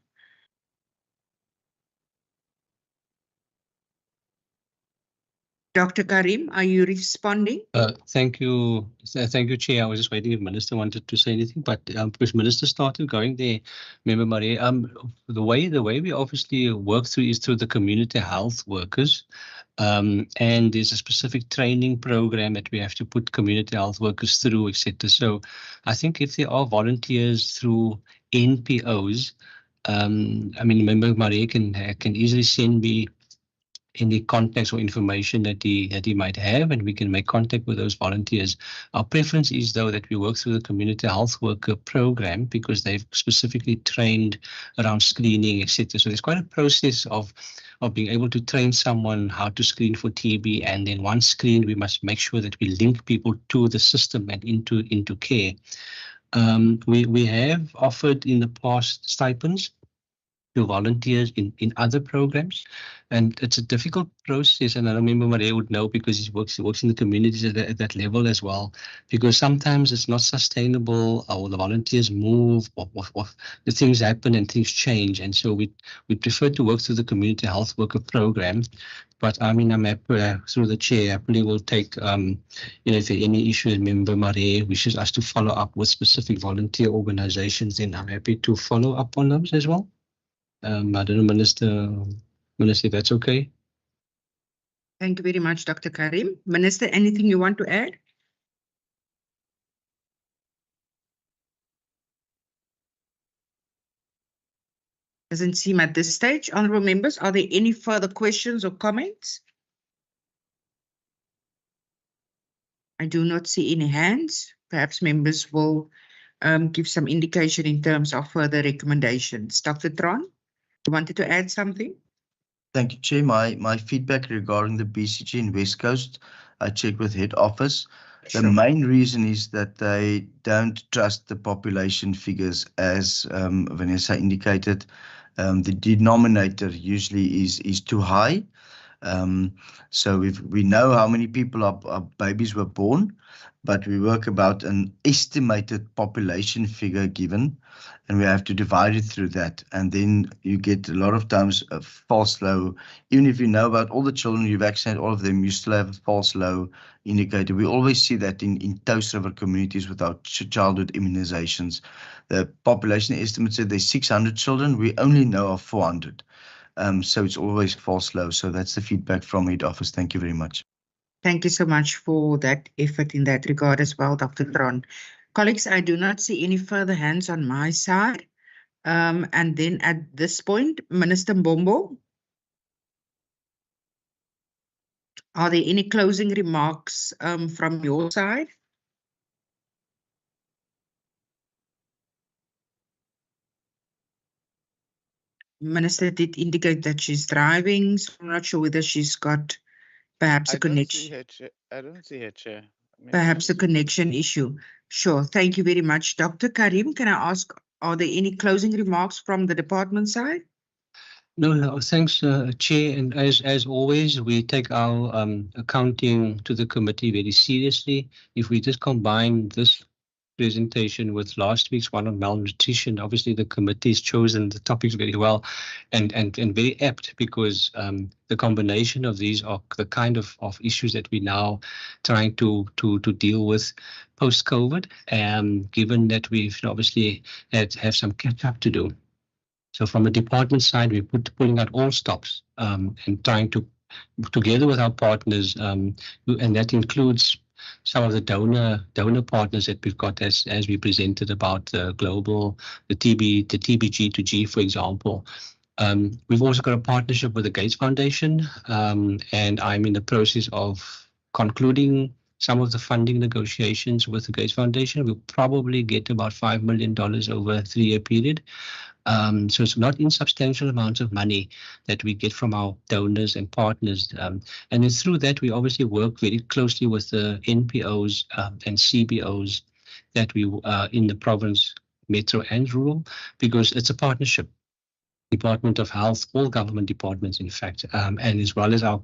Dr. Karim, are you responding? Thank you, Chair. I was just waiting if Minister wanted to say anything, but because Minister started going there, Member Marie, the way we obviously work through is through the community health workers, and there's a specific training program that we have to put community health workers through, etc. So I think if there are volunteers through NPOs, I mean, Member Marie can easily send me any contacts or information that he might have, and we can make contact with those volunteers. Our preference is, though, that we work through the community health worker program, because they've specifically trained around screening, etc. So there's quite a process of being able to train someone how to screen for TB, and then once screened, we must make sure that we link people to the system and into care. We have offered in the past stipends to volunteers in other programs, and it's a difficult process. And I remember Maria would know, because he works in the communities at that level as well, because sometimes it's not sustainable, or the volunteers move, or the things happen and things change, and so we prefer to work through the community health worker program. But I mean, I'm happy, through the chair, happily will take, if there are any issues, Member Marie wishes us to follow up with specific volunteer organizations, then I'm happy to follow up on those as well. I don't know, Minister, if that's okay. Thank you very much, Dr. Karim. Minister, anything you want to add? Doesn't seem at this stage. Honourable members, are there any further questions or comments? I do not see any hands. Perhaps members will give some indication in terms of further recommendations. Dr. Tron, you wanted to add something? Thank you, Chair. My feedback regarding the BCG in West Coast, I checked with head office. The main reason is that they don't trust the population figures, as Vanessa indicated. The denominator usually is too high. So we know how many people our babies were born, but we work about an estimated population figure given, and we have to divide it through that. And then you get a lot of times a false low. Even if you know about all the children, you vaccinate all of them, you still have a false low indicator. We always see that in Toast River communities with our childhood immunizations. The population estimate said there's 600 children. We only know of 400. So it's always false low. So that's the feedback from head office. Thank you very much. Thank you so much for that effort in that regard as well, Dr. Tron. Colleagues, I do not see any further hands on my side. And then at this point, Minister Mbombo, are there any closing remarks from your side? Minister did indicate that she's driving, so I'm not sure whether she's got perhaps a connection. I don't see her, Chair. Perhaps a connection issue. Sure. Thank you very much. Dr. Karim, can I ask, are there any closing remarks from the department side? No, thanks, Chair. And as always, we take our accounting to the committee very seriously. If we just combine this presentation with last week's one on malnutrition, obviously the committee's chosen the topics very well and very apt, because the combination of these are the kind of issues that we now trying to deal with post-COVID, given that we've obviously have some catch up to do. So from a department side, we're pulling out all stops and trying to, together with our partners, and that includes some of the donor partners that we've got, as we presented about the global, the TBG2G, for example. We've also got a partnership with the Gates Foundation, and I'm in the process of concluding some of the funding negotiations with the Gates Foundation. We'll probably get about $5 million over a 3-year period. So it's not insubstantial amounts of money that we get from our donors and partners. And then through that, we obviously work very closely with the NPOs and CBOs that we in the province, metro and rural, because it's a partnership. Department of Health, all government departments, in fact, and as well as our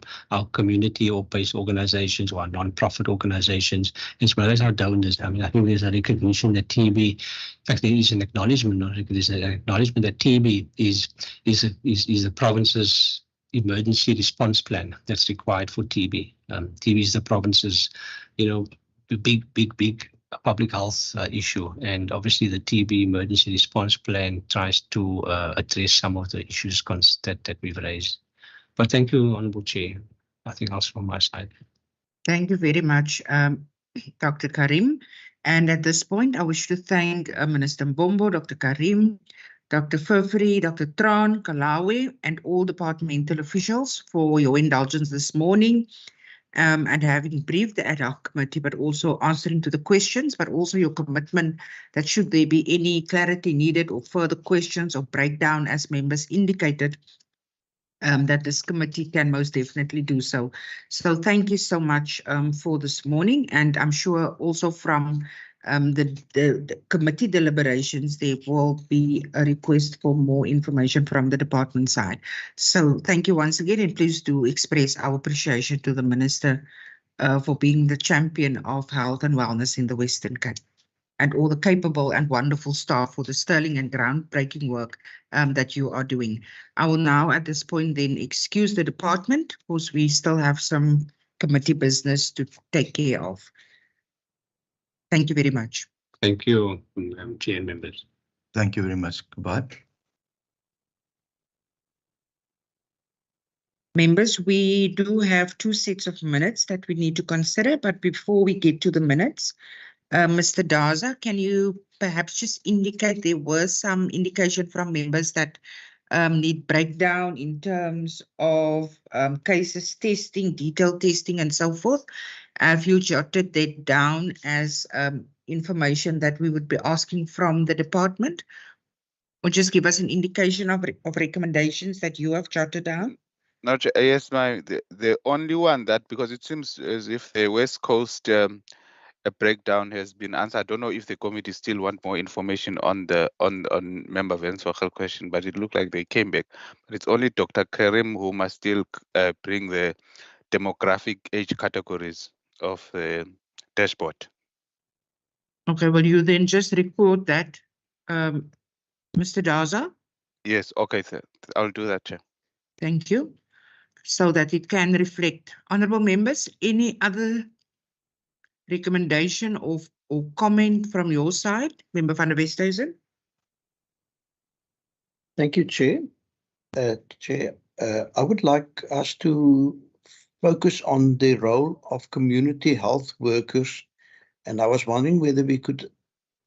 community or based organizations or our non-profit organizations, as well as our donors. I mean, I think there's a recognition that TB, in fact, there is an acknowledgement, there's an acknowledgement that TB is the province's emergency response plan that's required for TB. TB is the province's, big public health issue, and obviously the TB emergency response plan tries to address some of the issues that we've raised. But thank you, Honourable Chair. Nothing else from my side. Thank you very much, Dr. Karim. And at this point, I wish to thank Minister Mbombo, Dr. Karim, Dr. Furfuri, Dr. Tron, Kalawi, and all departmental officials for your indulgence this morning. And having briefed the ad-hoc committee, but also answering to the questions, but also your commitment that should there be any clarity needed or further questions or breakdown, as members indicated, that this committee can most definitely do so. So thank you so much for this morning. And I'm sure also from the committee deliberations, there will be a request for more information from the department side. So thank you once again, and please do express our appreciation to the Minister for being the champion of health and wellness in the Western Cape, and all the capable and wonderful staff for the sterling and groundbreaking work that you are doing. I will now at this point then excuse the department, because we still have some committee business to take care of. Thank you very much. Thank you, Chair and members. Thank you very much. Goodbye. Members, we do have 2 sets of minutes that we need to consider, but before we get to the minutes, Mr. Daza, can you perhaps just indicate, there was some indication from members that need breakdown in terms of cases testing, detailed testing, and so forth. Have you jotted that down as information that we would be asking from the department? Or just give us an indication of recommendations that you have jotted down? No, yes, the only one that, because it seems as if the West Coast a breakdown has been answered. I don't know if the committee still want more information on the on member Vance question, but it looked like they came back. But it's only Dr. Karim who must still bring the demographic age categories of the dashboard. Okay, will you then just report that, Mr. Daza? Yes, okay, sir. I'll do that, Chair. Thank you. So that it can reflect. Honorable members, any other recommendation or comment from your side? Member van der Westhuizen? Thank you, Chair. Chair, I would like us to focus on the role of community health workers. And I was wondering whether we could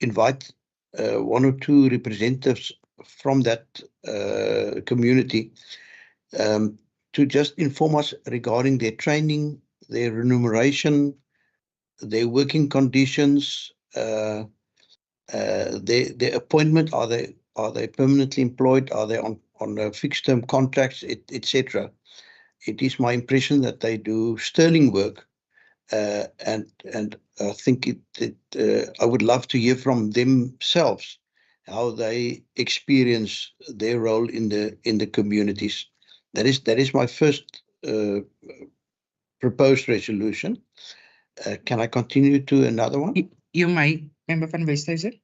invite one or two representatives from that community to just inform us regarding their training, their remuneration, their working conditions, their appointment. Are they permanently employed? Are they on fixed term contracts, etc.? It is my impression that they do sterling work, and I think I would love to hear from themselves how they experience their role in the communities. That is my first proposed resolution. Can I continue to another one? You may, Member van Westhuizen.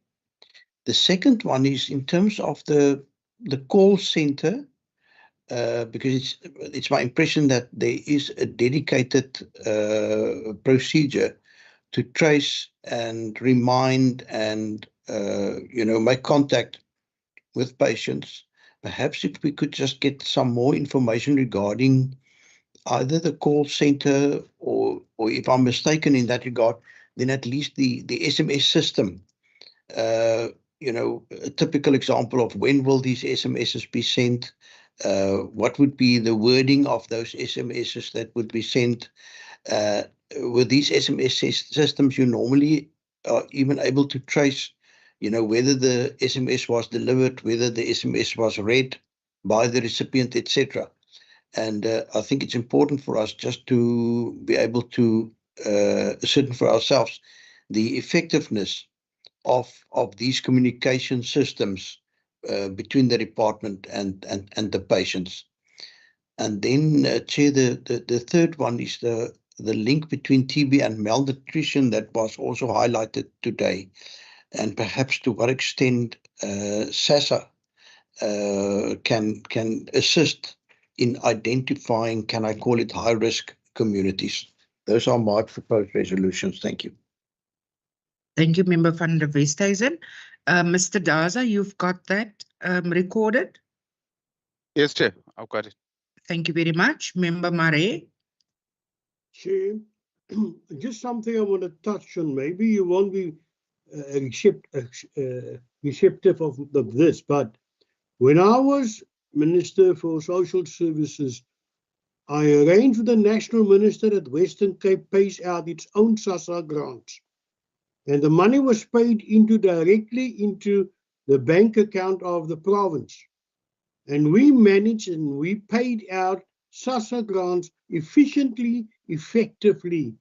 The second one is in terms of the call center, because it's my impression that there is a dedicated procedure to trace and remind and make contact with patients. Perhaps if we could just get some more information regarding either the call center or if I'm mistaken in that regard, then at least the SMS system. A typical example of when will these SMSs be sent? What would be the wording of those SMSs that would be sent? With these SMS systems, you normally are even able to trace, whether the SMS was delivered, whether the SMS was read by the recipient, etc. And I think it's important for us just to be able to ascertain for ourselves the effectiveness of these communication systems between the department and the patients. And then, Chair, the third one is the link between TB and malnutrition that was also highlighted today, and perhaps to what extent SASSA can assist in identifying, can I call it, high-risk communities. Those are my proposed resolutions. Thank you. Thank you, Member van der Westhuizen. Mr. Daza, you've got that recorded? Yes, Chair, I've got it. Thank you very much. Member Mare. Chair, just something I want to touch on. Maybe you won't be receptive of this, but when I was Minister for Social Services, I arranged with the National Minister that Western Cape pays out its own SASSA grants. And the money was paid directly into the bank account of the province. And we managed and we paid out SASSA grants efficiently, effectively.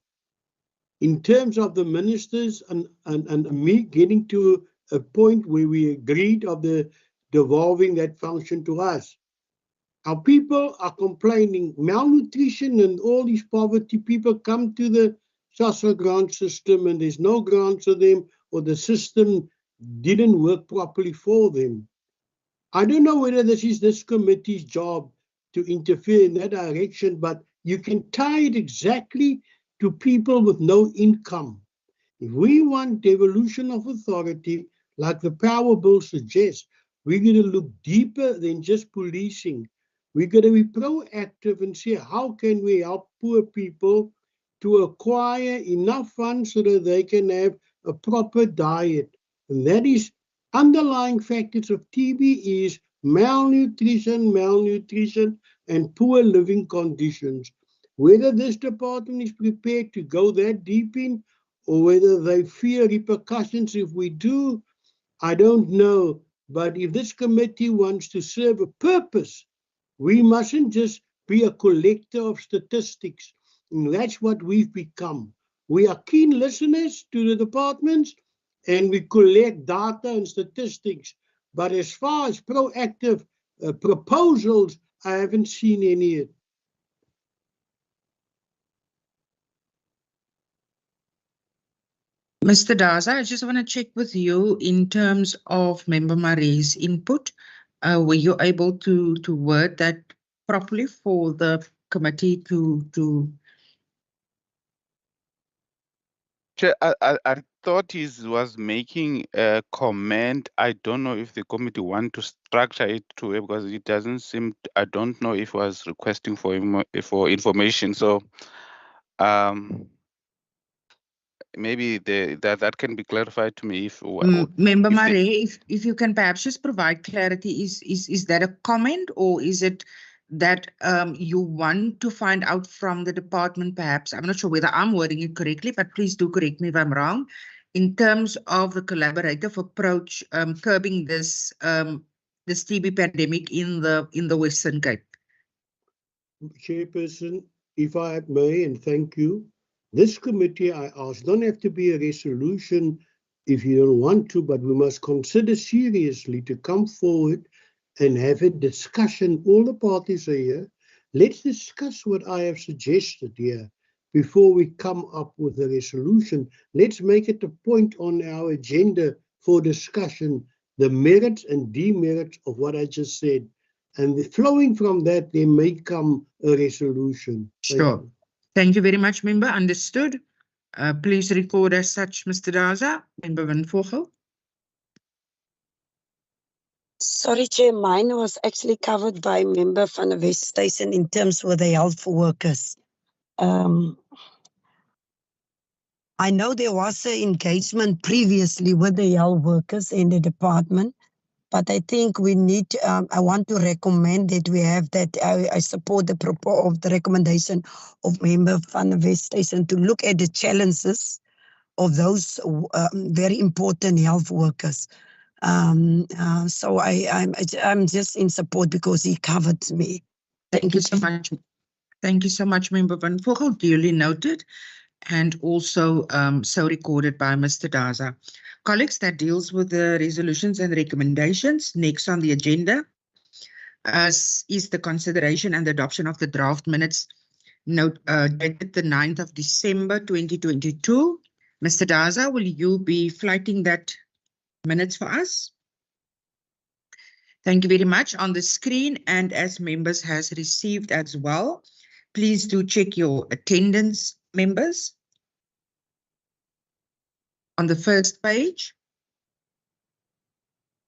In terms of the ministers and me getting to a point where we agreed of devolving that function to us. Our people are complaining malnutrition and all these poverty people come to the SASSA grant system and there's no grants for them, or the system didn't work properly for them. I don't know whether this is this committee's job to interfere in that direction, but you can tie it exactly to people with no income. If we want devolution of authority, like the power bill suggests, we're going to look deeper than just policing. We're going to be proactive and see how can we help poor people to acquire enough funds so that they can have a proper diet. And that is underlying factors of TB is malnutrition, and poor living conditions. Whether this department is prepared to go that deep in, or whether they fear repercussions if we do, I don't know. But if this committee wants to serve a purpose, we mustn't just be a collector of statistics. And that's what we've become. We are keen listeners to the departments and we collect data and statistics. But as far as proactive proposals, I haven't seen any yet. Mr. Daza, I just want to check with you in terms of Member Marie's input. Were you able to word that properly for the committee to Chair, I thought he was making a comment. I don't know if the committee want to structure it to it because it doesn't seem. I don't know if he was requesting for information. So, maybe that can be clarified to me if Member if the- Marie, if you can perhaps just provide clarity, is that a comment or is it that you want to find out from the department perhaps? I'm not sure whether I'm wording it correctly, but please do correct me if I'm wrong. In terms of the collaborative approach curbing this this TB pandemic in the Western Cape. Chairperson, if I may, and thank you. This committee, I ask, don't have to be a resolution if you don't want to, but we must consider seriously to come forward and have a discussion. All the parties are here. Let's discuss what I have suggested here before we come up with a resolution. Let's make it a point on our agenda for discussion, the merits and demerits of what I just said. And flowing from that, there may come a resolution. Sure. Thank you very much, Member. Understood. Please record as such, Mr. Daza. Member Van Vogel. Sorry, Chair, mine was actually covered by Member van der Westhuizen in terms with the health workers. I know there was an engagement previously with the health workers in the department, but I think we need, I want to recommend that we have that, I support the recommendation of Member van der Westhuizen to look at the challenges of those very important health workers. So I'm just in support because he covered me. Thank you so much. Thank you so much, Member Van Vogel. Duly noted and also so recorded by Mr. Daza. Colleagues, that deals with the resolutions and recommendations. Next on the agenda is the consideration and the adoption of the draft minutes dated the 9th of December 2022. Mr. Daza, will you be flighting that minutes for us? Thank you very much. On the screen and as members has received as well, please do check your attendance, members. On the first page,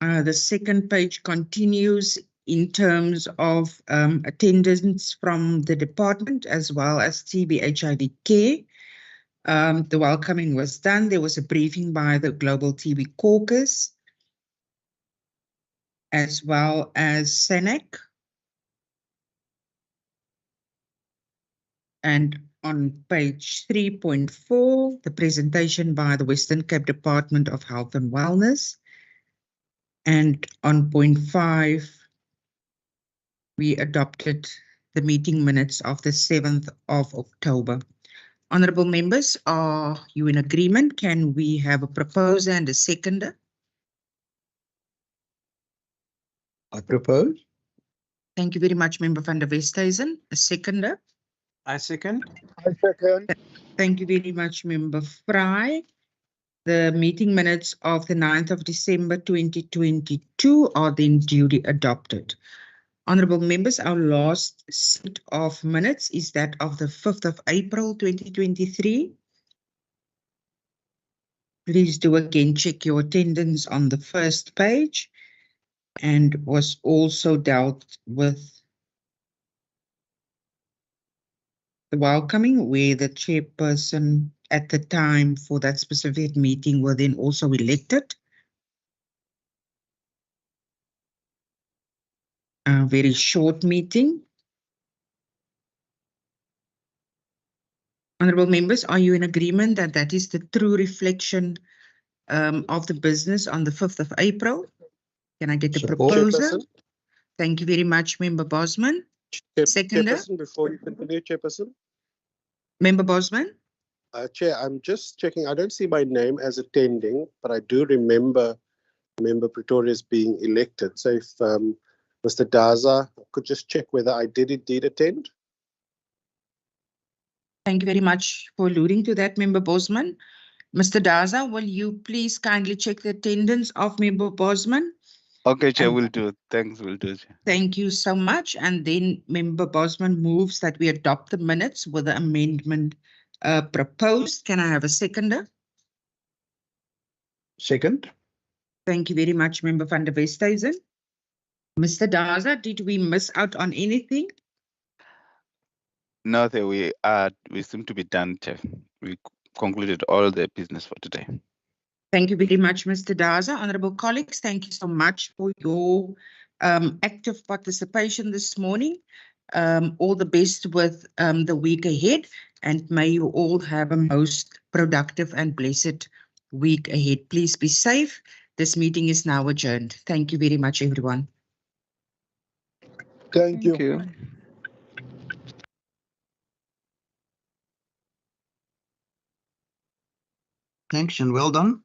the second page continues in terms of attendance from the department as well as TB HIV care. The welcoming was done. There was a briefing by the Global TB Caucus as well as SENEC. And on page 3.4, the presentation by the Western Cape Department of Health and Wellness. And on point 5, we adopted the meeting minutes of the 7th of October. Honorable members, are you in agreement? Can we have a proposer and a seconder? I propose. Thank you very much, Member van der Westhuizen. A seconder? I second. I second. Thank you very much, Member Fry. The meeting minutes of the 9th of December 2022 are then duly adopted. Honorable members, our last set of minutes is that of the 5th of April 2023. Please do again check your attendance on the first page, and was also dealt with the welcoming, where the chairperson at the time for that specific meeting were then also elected. A very short meeting. Honourable members, are you in agreement that that is the true reflection of the business on the 5th of April? Can I get the Support. proposal? Chairperson. Thank you very much, Member Bosman. Seconder. Chairperson, before you continue, Chairperson. Member Bosman. Chair, I'm just checking. I don't see my name as attending, but I do remember Member Pretorius being elected. So if Mr. Daza could just check whether I did indeed attend. Thank you very much for alluding to that, Member Bosman. Mr. Daza, will you please kindly check the attendance of Member Bosman? Okay, Chair, will do. Thanks, will do. Chair. Thank you so much. And then Member Bosman moves that we adopt the minutes with the amendment proposed. Can I have a seconder? Second. Thank you very much, Member van der Westhuizen. Mr. Daza, did we miss out on anything? No, we seem to be done, Chair. We concluded all the business for today. Thank you very much, Mr. Daza. Honourable colleagues, thank you so much for your active participation this morning. All the best with the week ahead, and may you all have a most productive and blessed week ahead. Please be safe. This meeting is now adjourned. Thank you very much, everyone. Thank you. Thank you. Thanks and well done.